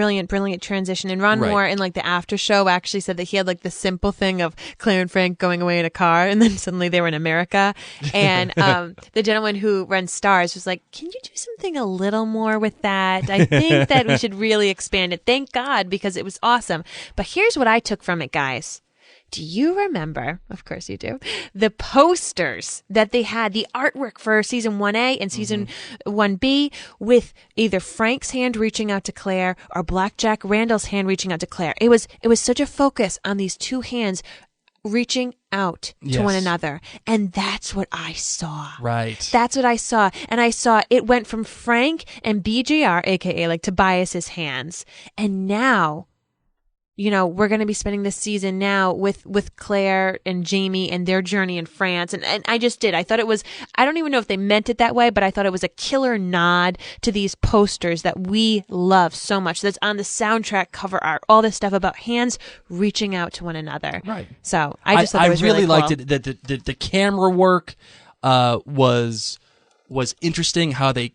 transition. And Ron Moore in like the after show actually said that he had like the simple thing of Claire and Frank going away in a car and then suddenly they were in America. And the gentleman who runs Stars was like, can you do something a little more with that? I think that we should really expand it. Thank God, because it was awesome. But here's what I took from it, guys. Do you remember, of course you do, the posters that they had, the artwork for season 1A and season 1B with either Frank's hand reaching out to Claire or Black Jack Randall's hand reaching out to Claire? It was such a focus on these two hands reaching out to one another. And that's what I saw. Right. That's what I saw. And I saw it went from Frank and BJR, aka like Tobias's hands. And now, you know, we're going to be spending this season now with Claire and Jamie and their journey in France. And I just did. I thought it was, I don't even know if they meant it that way, but I thought it was a killer nod to these posters that we love so much. That's on the soundtrack cover art, all this stuff about hands reaching out to one another. Right. So I just thought it was really cool. liked it. The camera work was interesting, how they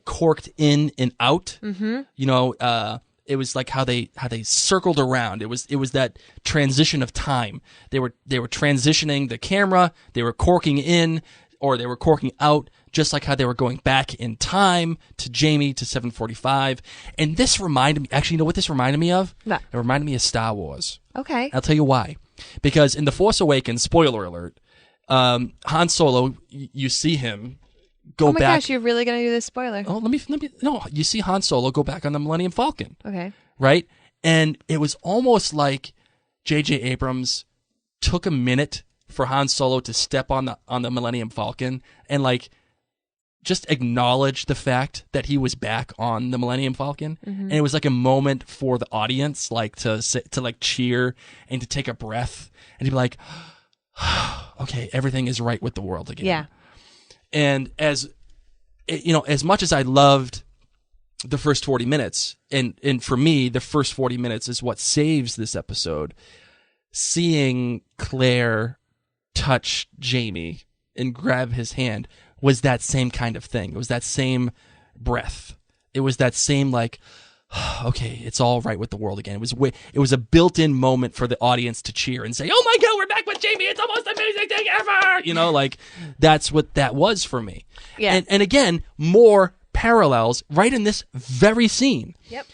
corked in and out. Mm-hmm. You know, it was like how they circled around. It was that transition of time. They were transitioning the camera. They were corking in or they were corking out, just like how they were going back in time to Jamie to 745. And this reminded me. Actually, you know what this reminded me of? What? It reminded me of Star Wars. Okay. I'll tell you why. Because in The Force Awakens, spoiler alert, Han Solo, you see him go back. Oh my gosh, you're really going to do this spoiler. Oh, let me. No, you see Han Solo go back on the Millennium Falcon. Okay. Right? And it was almost like J.J. Abrams took a minute for Han Solo to step on the Millennium Falcon and like just acknowledge the fact that he was back on the Millennium Falcon. Mm-hmm. And it was like a moment for the audience, like to like cheer and to take a breath and to be like, okay, everything is right with the world again. Yeah. And as you know, as much as I loved the first 40 minutes, and for me, the first 40 minutes is what saves this episode. Seeing Claire touch Jamie and grab his hand was that same kind of thing. It was that same breath. It was that same like, okay, it's all right with the world again. It was a built-in moment for the audience to cheer and say, "Oh my God, we're back with Jamie! It's the most amazing thing ever!" You know, like that's what that was for me. Yeah. And again, more parallels right in this very scene. Yep.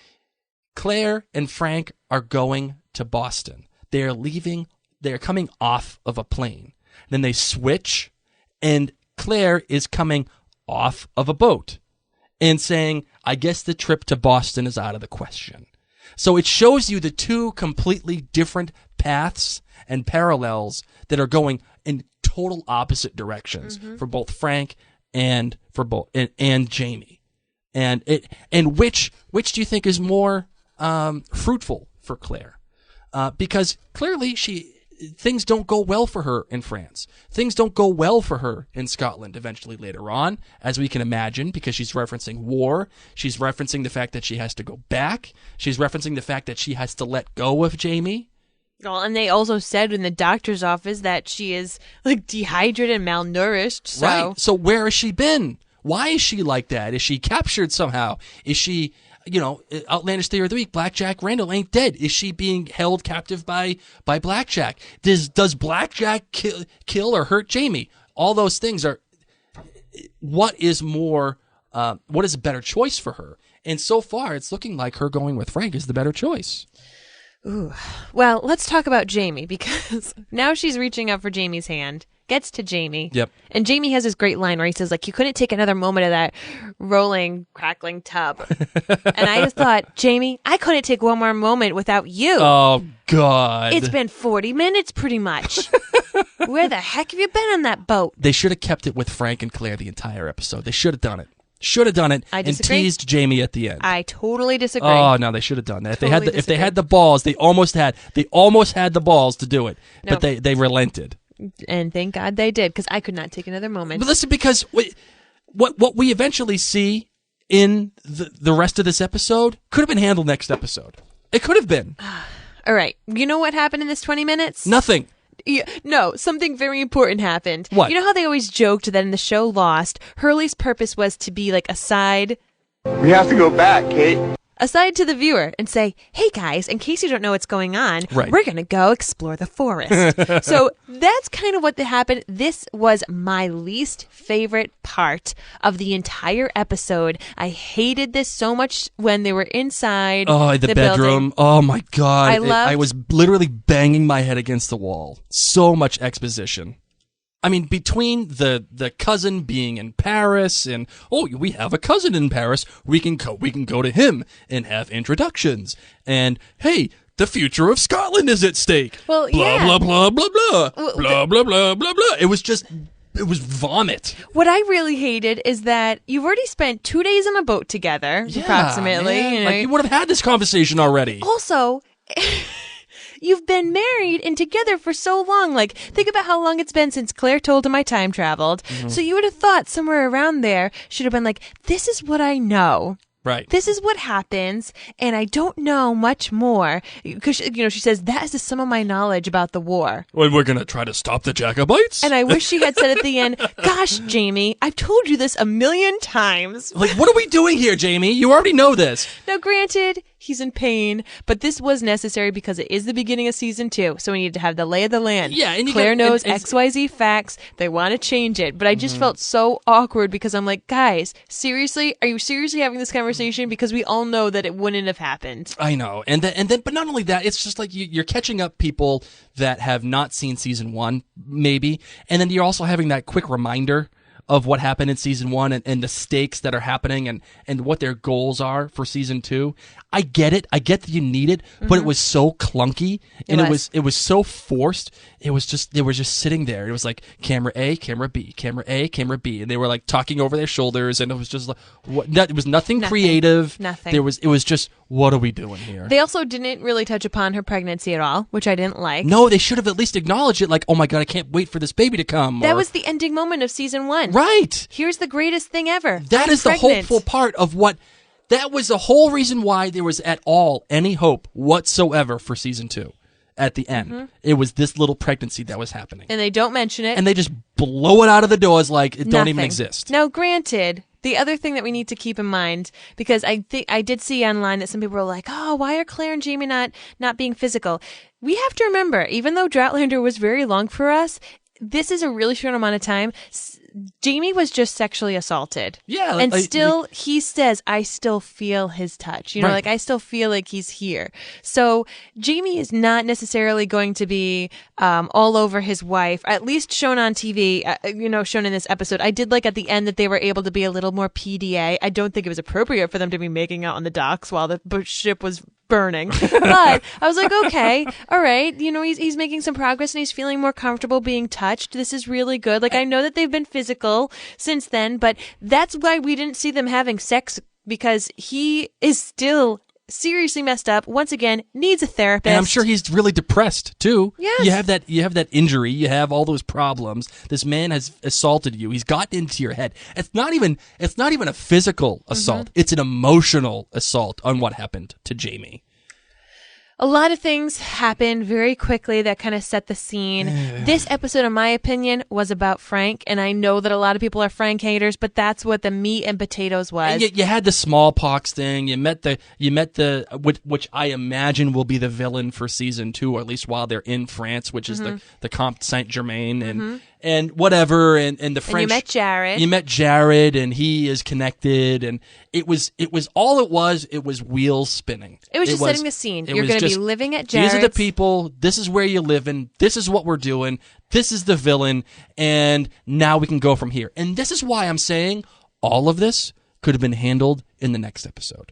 Claire and Frank are going to Boston. They are leaving. They are coming off of a plane. Then they switch, and Claire is coming off of a boat and saying, I guess the trip to Boston is out of the question. So it shows you the two completely different paths and parallels that are going in total opposite directions for both Frank and for both and Jamie. And which do you think is more fruitful for Claire? Because clearly things don't go well for her in France. Things don't go well for her in Scotland eventually later on, as we can imagine, because she's referencing war. She's referencing the fact that she has to go back. She's referencing the fact that she has to let go of Jamie. Well, and they also said in the doctor's office that she is like dehydrated and malnourished. So. Right. So where has she been? Why is she like that? Is she captured somehow? Is she Outlandish Theory of the Week, Black Jack Randall ain't dead. Is she being held captive by Black Jack? Does Black Jack kill or hurt Jamie? All those things are, what is a better choice for her? And so far, it's looking like her going with Frank is the better choice. Ooh. Well, let's talk about Jamie, because now she's reaching up for Jamie's hand. Gets to Jamie. Yep. And Jamie has this great line where he says, like, you couldn't take another moment of that rolling, crackling tub. And I just thought, Jamie, I couldn't take one more moment without you. Oh, God. It's been 40 minutes, pretty much. Where the heck have you been on that boat? They should have kept it with Frank and Claire the entire episode. They should have done it. Should have done it I and disagree. teased Jamie at the end. I totally disagree. Oh no, they should have done that. Totally If they had the balls, they almost had the balls to do it, but they relented. And thank God they did, because I could not take another moment. But listen, because what we eventually see in the rest of this episode could have been handled next episode. It could have been. All right. You know what happened in this 20 minutes? Nothing. Yeah, no, something very important happened. What? You know how they always joked that in the show Lost, Hurley's purpose was to be like a side We have to go back, Kate. to the viewer and say, hey guys, in case you don't know what's going on, Right. we're going to go explore the forest. So that's kind of what happened. This was my least favorite part of the entire episode. I hated this so much when they were inside The bedroom. building. Oh my God. I I was literally banging my head against the wall. So much exposition. I mean, between the cousin being in Paris and, we have a cousin in Paris, we can go to him and have introductions. And hey, the future of Scotland is at stake. Well, blah, yeah. blah, blah, blah, blah. Well, blah, blah, blah, blah, blah. It was vomit. What I really hated is that you've already spent 2 days on a boat together, approximately. Man. You know. Like, you would have had this conversation already. Also, you've been married and together for so long. Like, think about how long it's been since Claire told him I time traveled. Mm-hmm. So you would have thought somewhere around there should have been like, this is what I know. Right. This is what happens, and I don't know much more. Because, she says, that is the sum of my knowledge about the war. When we're going to try to stop the Jacobites? And I wish she had said at the end, gosh, Jamie, I've told you this a million times. Like, what are we doing here, Jamie? You already know this. Now, granted, he's in pain, but this was necessary because it is the beginning of season 2, so we need to have the lay of the land. Yeah, and Claire knows XYZ facts. They want to change it, but I just felt so awkward because I'm like, guys, seriously? Are you seriously having this conversation? Because we all know that it wouldn't have happened. I know. And then, but not only that, it's just like you're catching up people that have not seen season 1, maybe, and then you're also having that quick reminder of what happened in season 1 and the stakes that are happening and what their goals are for season 2. I get it. I get that you need it, but it was so clunky and it was so forced. It was just, they were just sitting there. It was like camera A, camera B, camera A, camera B. And they were like talking over their shoulders, and it was just like, it was nothing creative. Nothing. It was just, what are we doing here? They also didn't really touch upon her pregnancy at all, which I didn't like. No, they should have at least acknowledged it, like, oh my God, I can't wait for this baby to come. That was the ending moment of season 1. Right. Here's the greatest thing ever. That I'm is pregnant. the hopeful part of what, that was the whole reason why there was at all any hope whatsoever for season 2. At the end, it was this little pregnancy that was happening. And they don't mention it. And they just blow it out of the doors like it don't even Nothing. exist. Now, granted, the other thing that we need to keep in mind, because I think I did see online that some people were like, oh, why are Claire and Jamie not being physical? We have to remember, even though Outlander was very long for us, this is a really short amount of time. Jamie was just sexually assaulted. Yeah. And still, he says, I still feel his touch. Right. Like, I still feel like he's here. So Jamie is not necessarily going to be all over his wife, at least shown on TV, shown in this episode. I did like at the end that they were able to be a little more PDA. I don't think it was appropriate for them to be making out on the docks while the ship was burning. But I was like, okay, all right. He's making some progress and he's feeling more comfortable being touched. This is really good. Like, I know that they've been physical since then, but that's why we didn't see them having sex, because he is still seriously messed up. Once again, needs a therapist. And I'm sure he's really depressed too. Yes. You have that injury, you have all those problems. This man has assaulted you. He's gotten into your head. It's not even a physical assault. It's an emotional assault on what happened to Jamie. A lot of things happened very quickly that kind of set the scene. This episode, in my opinion, was about Frank, and I know that a lot of people are Frank haters, but that's what the meat and potatoes was. You had the smallpox thing. You met the which I imagine will be the villain for season 2, or at least while they're in France, which is the Comte Saint Germain and whatever, and the French. And you met Jared. You met Jared, and he is connected, and it was all it was. It was wheels spinning. It was just setting the scene. You're going to be living at Jared's. These are the people. This is where you're living. This is what we're doing. This is the villain, and now we can go from here. And this is why I'm saying all of this could have been handled in the next episode.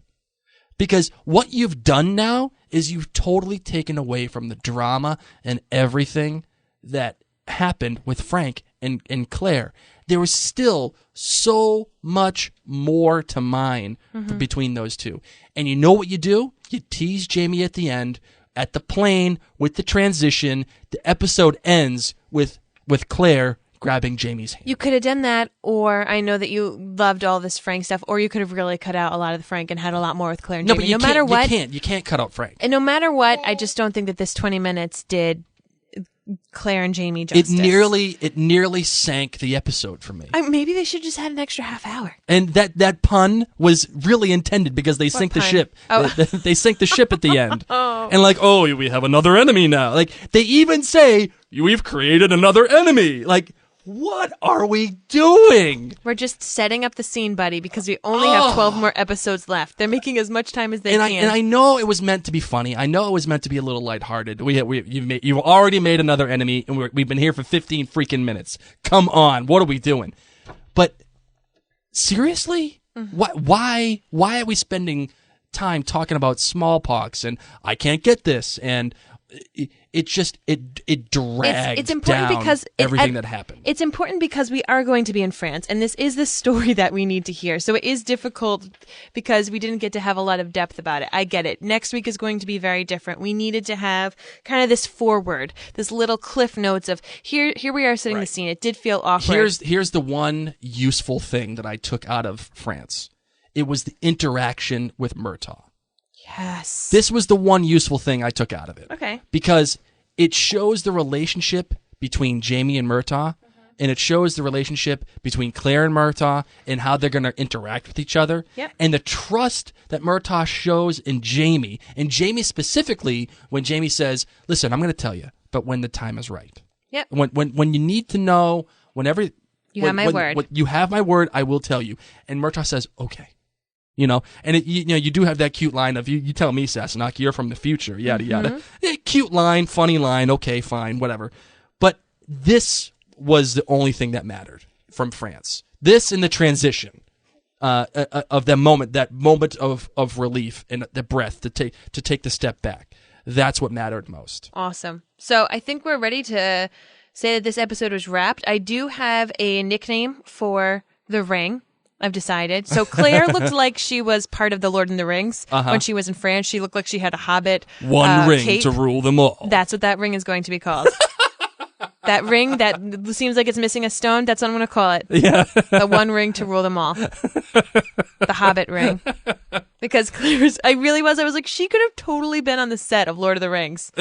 Because what you've done now is you've totally taken away from the drama and everything that happened with Frank and Claire. There was still so much more to mine between those two. And you know what you do? You tease Jamie at the end, at the plane, with the transition. The episode ends with Claire grabbing Jamie's hand. You could have done that, or I know that you loved all this Frank stuff, or you could have really cut out a lot of the Frank and had a lot more with Claire and Jamie. But you matter what, you can't cut out Frank. And no matter what, I just don't think that this 20 minutes did Claire and Jamie justice. It nearly sank the episode for me. Maybe they should just had an extra half hour. And that pun was really intended because they sink the ship. Oh. They sink the ship at the end. And we have another enemy now. Like, they even say, we've created another enemy. Like, what are we doing? We're just setting up the scene, buddy, because we only have 12 more episodes left. They're making as much time as they can. And I know it was meant to be funny. I know it was meant to be a little lighthearted. You've already made another enemy, and we've been here for 15 freaking minutes. Come on, what are we doing? But seriously, why are we spending time talking about smallpox and I can't get this and it dragged it's important down because everything that happened. It's important because we are going to be in France, and this is the story that we need to hear. So it is difficult because we didn't get to have a lot of depth about it. I get it. Next week is going to be very different. We needed to have kind of this forward, this little cliff notes of here we are setting the scene. It did feel awkward. Here's the one useful thing that I took out of France. It was the interaction with Murtagh. Yes. This was the one useful thing I took out of it. Okay. Because it shows the relationship between Jamie and Murtagh, and it shows the relationship between Claire and Murtagh and how they're going to interact with each other. Yep. And the trust that Murtagh shows in Jamie, and Jamie specifically when Jamie says, listen, I'm going to tell you, but when the time is right. Yep. When you need to know, whenever... have my word. You have my word, I will tell you. And Murtagh says, okay. You know, and you do have that cute line of you tell me, Sassenach, you're from the future, yada yada. Cute line, funny line, okay, fine, whatever. But this was the only thing that mattered from France. This and the transition of that moment of relief and the breath to take the step back. That's what mattered most. Awesome. So I think we're ready to say that this episode was wrapped. I do have a nickname for the ring. I've decided. So Claire looked like she was part of the Lord of the Rings when she was in France. She looked like she had a hobbit One ring cape. to rule them all. That's what that ring is going to be called. That ring that seems like it's missing a stone, that's what I'm going to call it. Yeah. The one ring to rule them all. The hobbit ring. Because I was like, she could have totally been on the set of Lord of the Rings.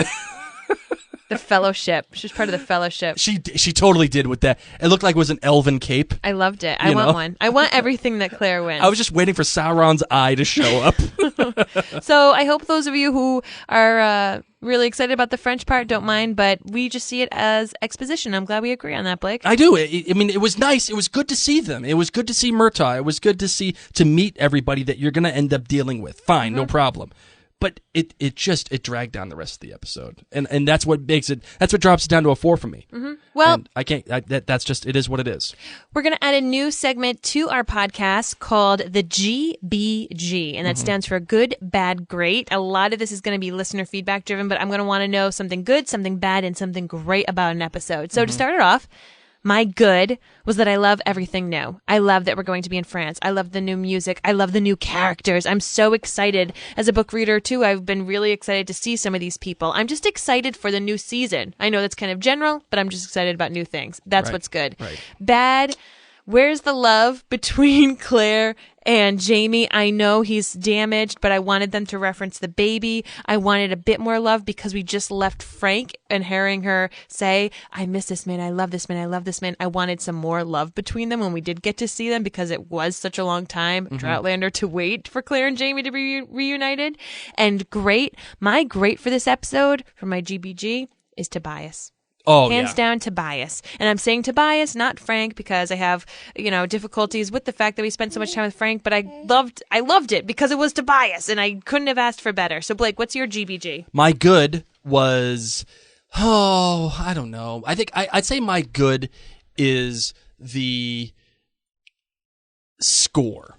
The Fellowship. She was part of the Fellowship. She totally did with that. It looked like it was an elven cape. I loved it. I want one. I want everything that Claire wins. I was just waiting for Sauron's eye to show up. So I hope those of you who are really excited about the French part don't mind, but we just see it as exposition. I'm glad we agree on that, Blake. I do. I mean, it was nice. It was good to see them. It was good to see Murtagh. It was good to meet everybody that you're going to end up dealing with. Fine, no problem. But it dragged down the rest of the episode, and that's what makes it. That's what drops it down to a 4 for me. Well, and I can't. That's just. It is what it is. We're going to add a new segment to our podcast called the GBG, and that stands for Good, Bad, Great. A lot of this is going to be listener feedback driven, but I'm going to want to know something good, something bad, and something great about an episode. So to start it off. My good was that I love everything new. I love that we're going to be in France. I love the new music. I love the new characters. I'm so excited. As a book reader, too, I've been really excited to see some of these people. I'm just excited for the new season. I know that's kind of general, but I'm just excited about new things. That's what's good. Right. Bad, where's the love between Claire And Jamie, I know he's damaged, but I wanted them to reference the baby. I wanted a bit more love because we just left Frank and hearing her say, I miss this man, I love this man, I love this man. I wanted some more love between them when we did get to see them because it was such a long time for Outlander to wait for Claire and Jamie to be reunited. And my great for this episode, for my GBG, is Tobias. Oh, Hands down, Tobias. And I'm saying Tobias, not Frank, because I have, difficulties with the fact that we spent so much time with Frank, but I loved it because it was Tobias, and I couldn't have asked for better. So, Blake, what's your GBG? My good was, I don't know. I think I'd say my good is the score.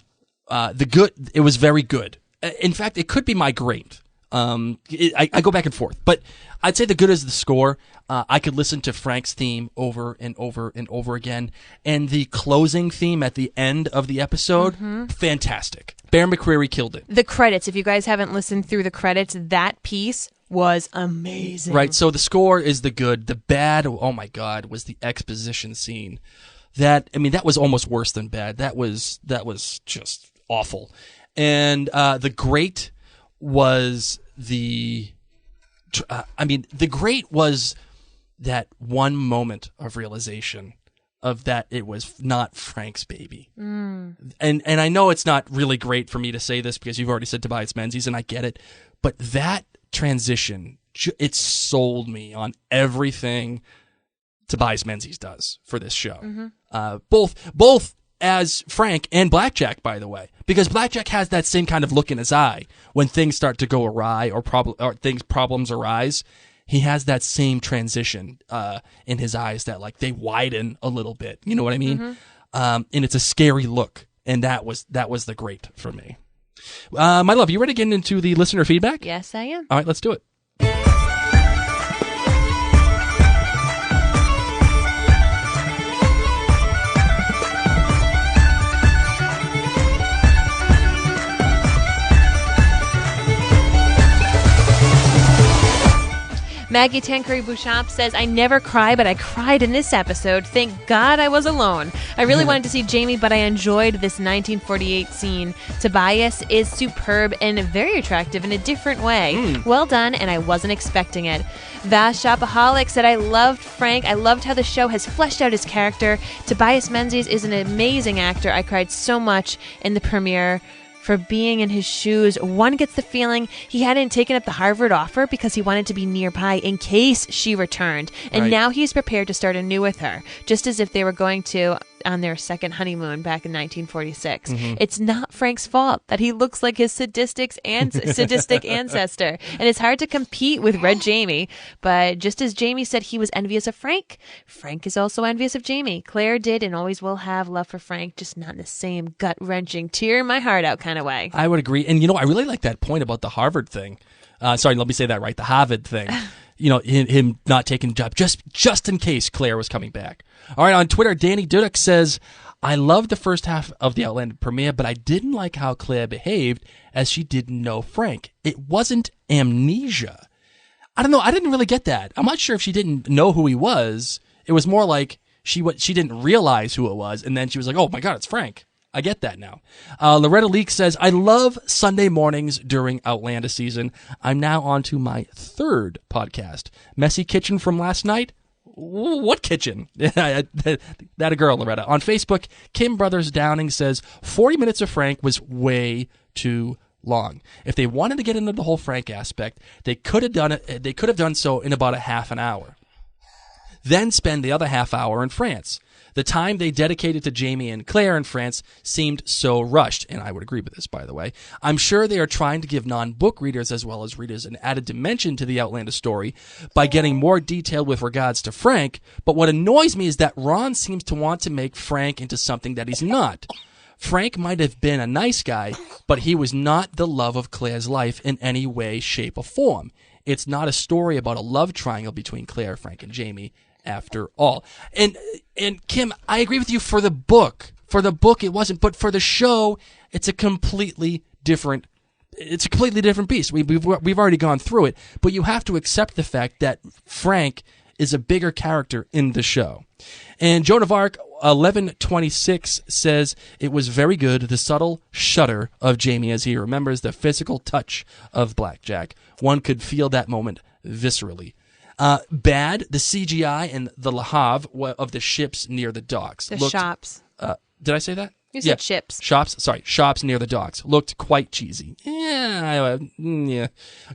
It was very good. In fact, it could be my great. I go back and forth, but I'd say the good is the score. I could listen to Frank's theme over and over and over again, and the closing theme at the end of the episode, fantastic. Bear McCreary killed it. The credits, if you guys haven't listened through the credits, that piece was amazing. Right, so the score is the good. The bad, oh my God, was the exposition scene. That was almost worse than bad. That was just awful. And the great was the great was that one moment of realization of that it was not Frank's baby. And I know it's not really great for me to say this because you've already said Tobias Menzies, and I get it, but that transition, it sold me on everything Tobias Menzies does for this show. Both as Frank and Black Jack, by the way, because Black Jack has that same kind of look in his eye when things start to go awry or problems arise. He has that same transition in his eyes that like they widen a little bit. You know what I mean? And it's a scary look, and that was the great for me. My love, you ready to get into the listener feedback? Yes, I am. All right, let's do it. Maggie Tanqueray Bouchamp says, I never cry, but I cried in this episode. Thank God I was alone. I really wanted to see Jamie, but I enjoyed this 1948 scene. Tobias is superb and very attractive in a different way. Well done, and I wasn't expecting it. Vash Shopaholic said, I loved Frank. I loved how the show has fleshed out his character. Tobias Menzies is an amazing actor. I cried so much in the premiere for being in his shoes. One gets the feeling he hadn't taken up the Harvard offer because he wanted to be nearby in case she returned. And now he's prepared to start anew with her, just as if they were going to on their second honeymoon back in 1946. It's not Frank's fault that he looks like his sadistic ancestor. And it's hard to compete with Red Jamie. But just as Jamie said he was envious of Frank, Frank is also envious of Jamie. Claire did and always will have love for Frank, just not in the same gut-wrenching, tear my heart out kind of way. I would agree. And, I really like that point about the Harvard thing. Sorry, let me say that right. The Harvard thing. Him not taking the job just in case Claire was coming back. All right, on Twitter, Danny Dudek says, I loved the first half of the Outlander premiere, but I didn't like how Claire behaved as she didn't know Frank. It wasn't amnesia. I don't know. I didn't really get that. I'm not sure if she didn't know who he was. It was more like she didn't realize who it was, and then she was like, oh my God, it's Frank. I get that now. Loretta Leak says, I love Sunday mornings during Outlander season. I'm now on to my third podcast. Messy Kitchen from last night? What kitchen? That a girl, Loretta. On Facebook, Kim Brothers Downing says, 40 minutes of Frank was way too long. If they wanted to get into the whole Frank aspect, they could have done it. They could have done so in about a half an hour. Then spend the other half hour in France. The time they dedicated to Jamie and Claire in France seemed so rushed, and I would agree with this, by the way. I'm sure they are trying to give non-book readers as well as readers an added dimension to the Outlander story by getting more detailed with regards to Frank, but what annoys me is that Ron seems to want to make Frank into something that he's not. Frank might have been a nice guy, but he was not the love of Claire's life in any way, shape, or form. It's not a story about a love triangle between Claire, Frank, and Jamie, after all. And Kim, I agree with you for the book. For the book, it wasn't, but for the show, it's a completely different beast. We've already gone through it, but you have to accept the fact that Frank is a bigger character in the show. And Joan of Arc, 1126 says, it was very good, the subtle shudder of Jamie as he remembers the physical touch of Black Jack. One could feel that moment viscerally. Bad, the CGI and the Le Havre of the ships near the docks. The shops. Did I say that? You said ships. Shops near the docks. Looked quite cheesy. Yeah.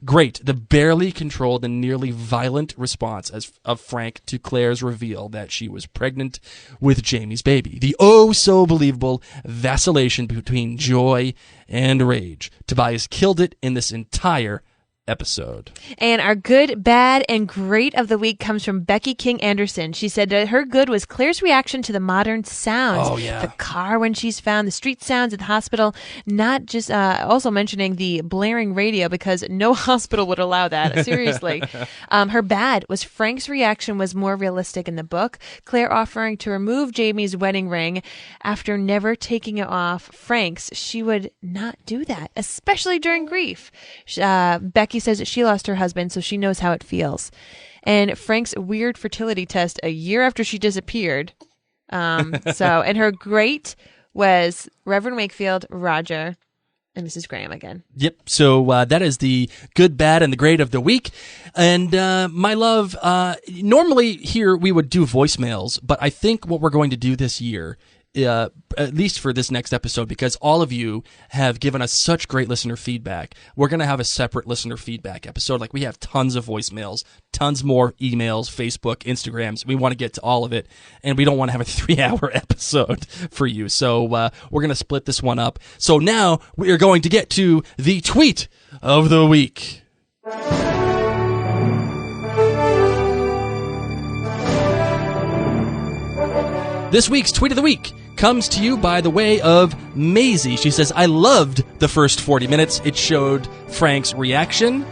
Great. The barely controlled and nearly violent response of Frank to Claire's reveal that she was pregnant with Jamie's baby. The oh-so-believable vacillation between joy and rage. Tobias killed it in this entire episode. And our good, bad, and great of the week comes from Becky King Anderson. She said that her good was Claire's reaction to the modern sounds. Oh, yeah. The car when she's found, the street sounds at the hospital, not just also mentioning the blaring radio because no hospital would allow that. Seriously. Her bad was Frank's reaction was more realistic in the book. Claire offering to remove Jamie's wedding ring after never taking it off Frank's. She would not do that, especially during grief. Becky says that she lost her husband, so she knows how it feels. And Frank's weird fertility test a year after she disappeared. And her great was Reverend Wakefield, Roger, and Mrs. Graham again. Yep. So that is the good, bad, and the great of the week. And my love, normally here we would do voicemails, but I think what we're going to do this year, at least for this next episode, because all of you have given us such great listener feedback, we're going to have a separate listener feedback episode. Like, we have tons of voicemails, tons more emails, Facebook, Instagrams. We want to get to all of it, and we don't want to have a 3-hour episode for you. So we're going to split this one up. So now we are going to get to the tweet of the week. This week's tweet of the week comes to you by the way of Maisie. She says, I loved the first 40 minutes. It showed Frank's reaction,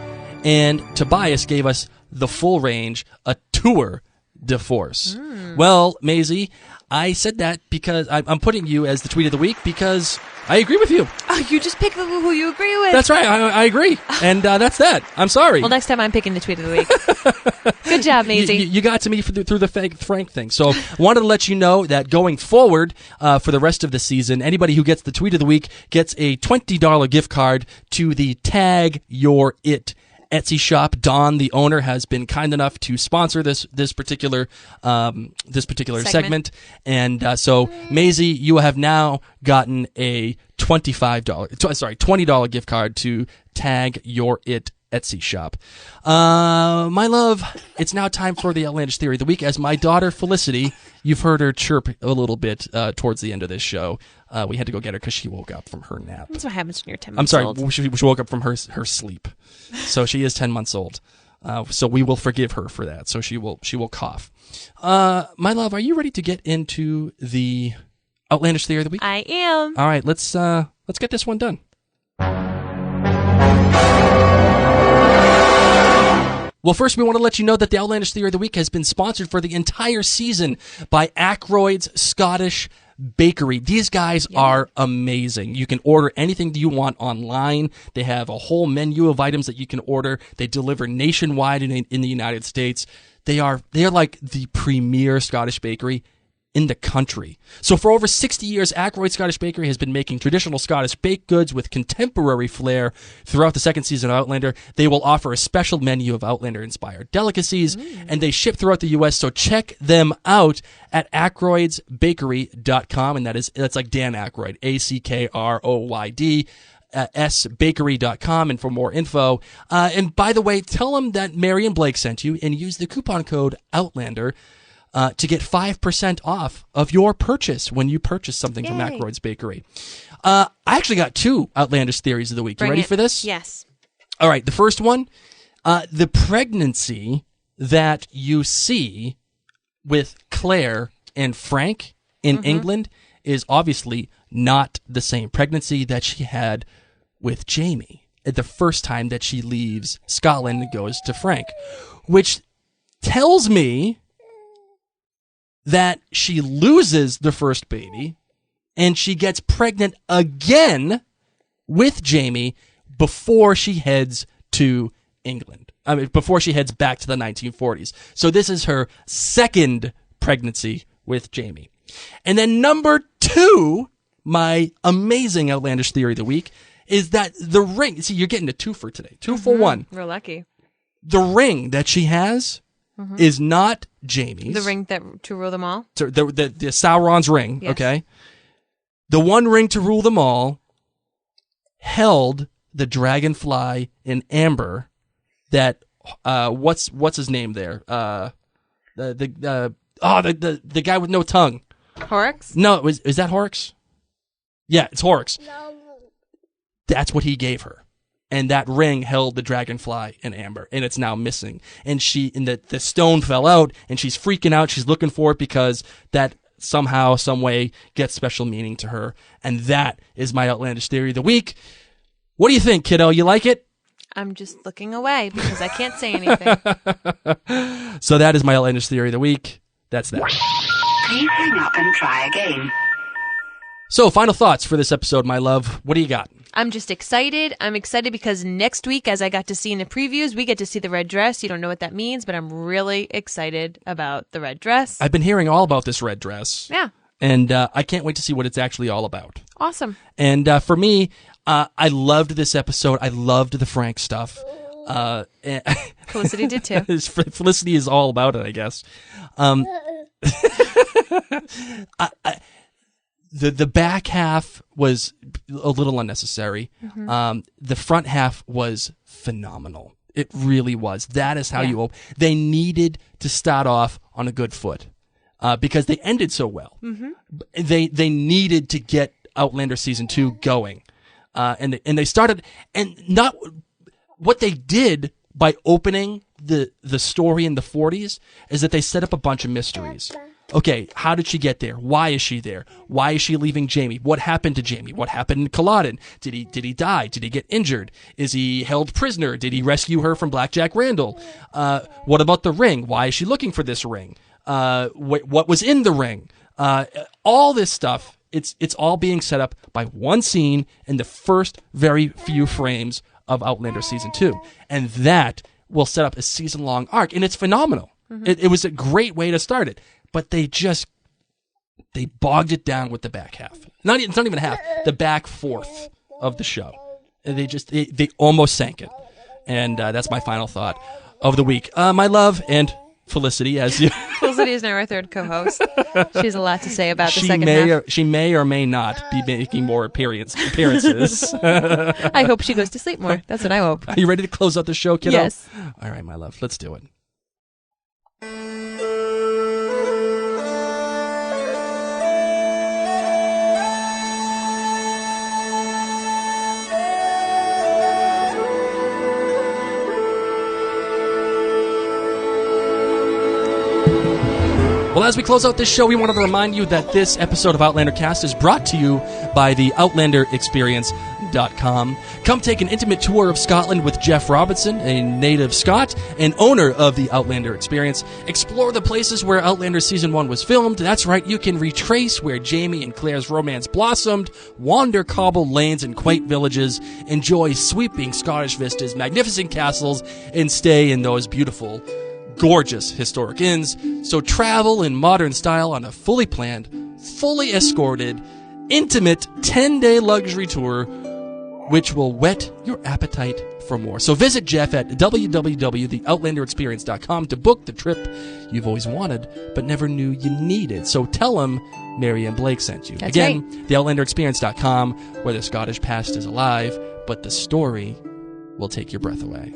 and Tobias gave us the full range, a tour de force. Well, Maisie, I said that because I'm putting you as the tweet of the week because I agree with you. Oh, you just pick who you agree with. That's right. I agree. And that's that. I'm sorry. Well, next time I'm picking the tweet of the week. Good job, Maisie. You got to me through the Frank thing. So I wanted to let you know that going forward for the rest of the season, anybody who gets the tweet of the week gets a $20 gift card to the Tag Your It Etsy shop. Don, the owner, has been kind enough to sponsor this particular segment. And so, Maisie, you have now gotten a $20 gift card to Tag Your It Etsy shop. My love, it's now time for the Outlandish Theory of the Week, as my daughter Felicity, you've heard her chirp a little bit towards the end of this show. We had to go get her because she woke up from her nap. That's what happens when you're 10 months old. I'm sorry, she woke up from her sleep. So she is 10 months old. So we will forgive her for that. So she will cough. My love, are you ready to get into the Outlandish Theory of the Week? I am. All right, let's get this one done. Well, first, we want to let you know that the Outlandish Theory of the Week has been sponsored for the entire season by Ackroyd's Scottish Bakery. These guys are amazing. You can order anything that you want online. They have a whole menu of items that you can order. They deliver nationwide in the United States. They are like the premier Scottish bakery in the country. So for over 60 years, Ackroyd Scottish Bakery has been making traditional Scottish baked goods with contemporary flair. Throughout the second season of Outlander, they will offer a special menu of Outlander-inspired delicacies, and they ship throughout the U.S., so check them out at ackroydsbakery.com, and that's like Dan Aykroyd, A-C-K-R-O-Y-D, sbakery.com, and for more info. And by the way, tell them that Mary and Blake sent you, and use the coupon code Outlander to get 5% off of your purchase when you purchase something from Ackroyd's Bakery. I actually got 2 Outlandish Theories of the week. You ready for this? Yes. All right, the first one, the pregnancy that you see with Claire and Frank in England is obviously not the same pregnancy that she had with Jamie at the first time that she leaves Scotland and goes to Frank, which tells me that she loses the first baby and she gets pregnant again with Jamie before she heads to England. I mean, before she heads back to the 1940s. So this is her second pregnancy with Jamie. And then number 2, my amazing outlandish theory of the week, is that the ring, see, you're getting a 2 for today. 2 for 1. We're lucky. The ring that she has is not Jamie's. The ring to rule them all? The Sauron's ring, Yes. okay? The one ring to rule them all held the dragonfly in amber that, what's his name there? The guy with no tongue. Horrocks? No, is that Horrocks? Yeah, it's Horrocks. That's what he gave her. And that ring held the dragonfly in amber, and it's now missing. And the stone fell out, and she's freaking out. She's looking for it because that somehow, some way gets special meaning to her. And that is my outlandish theory of the week. What do you think, kiddo? You like it? I'm just looking away because I can't say anything. So that is my outlandish theory of the week. That's that. Please hang up and try again. So, final thoughts for this episode, my love. What do you got? I'm just excited. I'm excited because next week, as I got to see in the previews, we get to see the red dress. You don't know what that means, but I'm really excited about the red dress. I've been hearing all about this red dress. Yeah. And I can't wait to see what it's actually all about. Awesome. And for me, I loved this episode. I loved the Frank stuff. Felicity did too. Felicity is all about it, I guess. The back half was a little unnecessary. The front half was phenomenal. It really was. That is how you open. They needed to start off on a good foot because they ended so well. They needed to get Outlander season 2 going, and they started, and not what they did by opening the story in the 40s is that they set up a bunch of mysteries. Okay, how did she get there? Why is she there? Why is she leaving Jamie? What happened to Jamie? What happened in Culloden? Did he die? Did he get injured? Is he held prisoner? Did he rescue her from Black Jack Randall? What about the ring? Why is she looking for this ring? What was in the ring? All this stuff, it's all being set up by one scene in the first very few frames of Outlander season 2. And that will set up a season-long arc, and it's phenomenal. It was a great way to start it. But they bogged it down with the back half. It's not even half. The back fourth of the show. And they almost sank it. And that's my final thought of the week. My love and Felicity, as you. Felicity is now our third co-host. She has a lot to say about the second half. She may or may not be making more appearances. I hope she goes to sleep more. That's what I hope. Are you ready to close out the show, kiddo? Yes. All right, my love. Let's do it. Well, as we close out this show, we wanted to remind you that this episode of Outlander Cast is brought to you by the OutlanderExperience.com. Come take an intimate tour of Scotland with Jeff Robinson, a native Scot and owner of the Outlander Experience. Explore the places where Outlander Season 1 was filmed. That's right, you can retrace where Jamie and Claire's romance blossomed, wander cobbled lanes and quaint villages, enjoy sweeping Scottish vistas, magnificent castles, and stay in those beautiful, gorgeous historic inns. So travel in modern style on a fully planned, fully escorted, intimate 10-day luxury tour, which will whet your appetite for more. So visit Jeff at www.theoutlanderexperience.com to book the trip you've always wanted but never knew you needed. So tell him Mary and Blake sent you. That's Again, right. theoutlanderexperience.com, where the Scottish past is alive, but the story will take your breath away.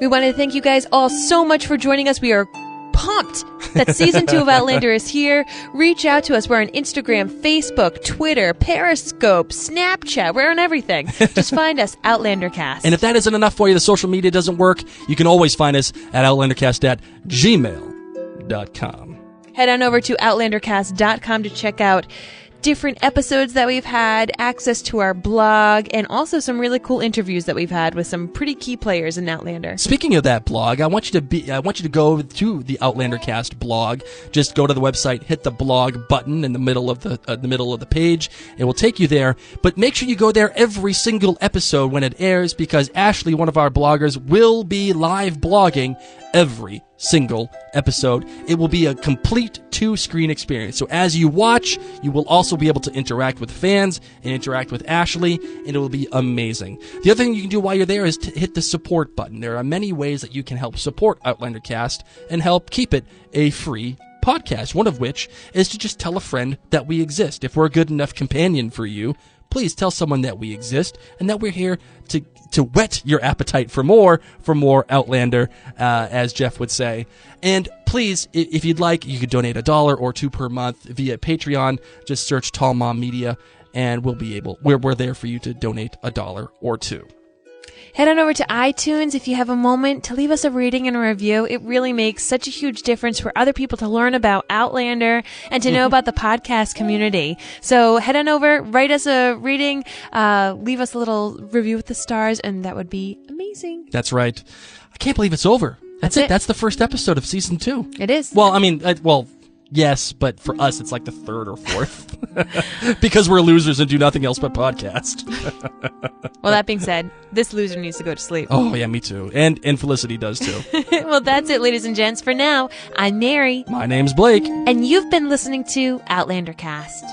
We want to thank you guys all so much for joining us. We are pumped that season 2 of Outlander is here. Reach out to us. We're on Instagram, Facebook, Twitter, Periscope, Snapchat. We're on everything. Just find us, OutlanderCast. And if that isn't enough for you, the social media doesn't work, you can always find us at outlandercast@gmail.com. Head on over to OutlanderCast.com to check out different episodes that we've had, access to our blog, and also some really cool interviews that we've had with some pretty key players in Outlander. Speaking of that blog, I want you to go to the Outlander Cast blog. Just go to the website, hit the blog button in the middle of the page. It will take you there. But make sure you go there every single episode when it airs, because Ashley, one of our bloggers, will be live blogging every single episode. It will be a complete 2-screen experience. So as you watch, you will also be able to interact with fans and interact with Ashley, and it will be amazing. The other thing you can do while you're there is to hit the support button. There are many ways that you can help support Outlander Cast and help keep it a free podcast, one of which is to just tell a friend that we exist. If we're a good enough companion for you, please tell someone that we exist and that we're here to whet your appetite for more Outlander, as Jeff would say. And please, if you'd like, you could donate $1 or $2 per month via Patreon. Just search Tall Mom Media, and we're there for you to donate $1 or $2. Head on over to iTunes if you have a moment to leave us a rating and a review. It really makes such a huge difference for other people to learn about Outlander and to know about the podcast community. So head on over, write us a rating, leave us a little review with the stars, and that would be amazing. That's right. I can't believe it's over. That's it. That's the first episode of season 2. It is. Well, I mean, yes, but for us, it's like the 3rd or 4th. Because we're losers and do nothing else but podcast. Well, that being said, this loser needs to go to sleep. Oh, yeah, me too. And Felicity does too. Well, that's it, ladies and gents. For now, I'm Mary. My name's Blake. And you've been listening to Outlander Cast.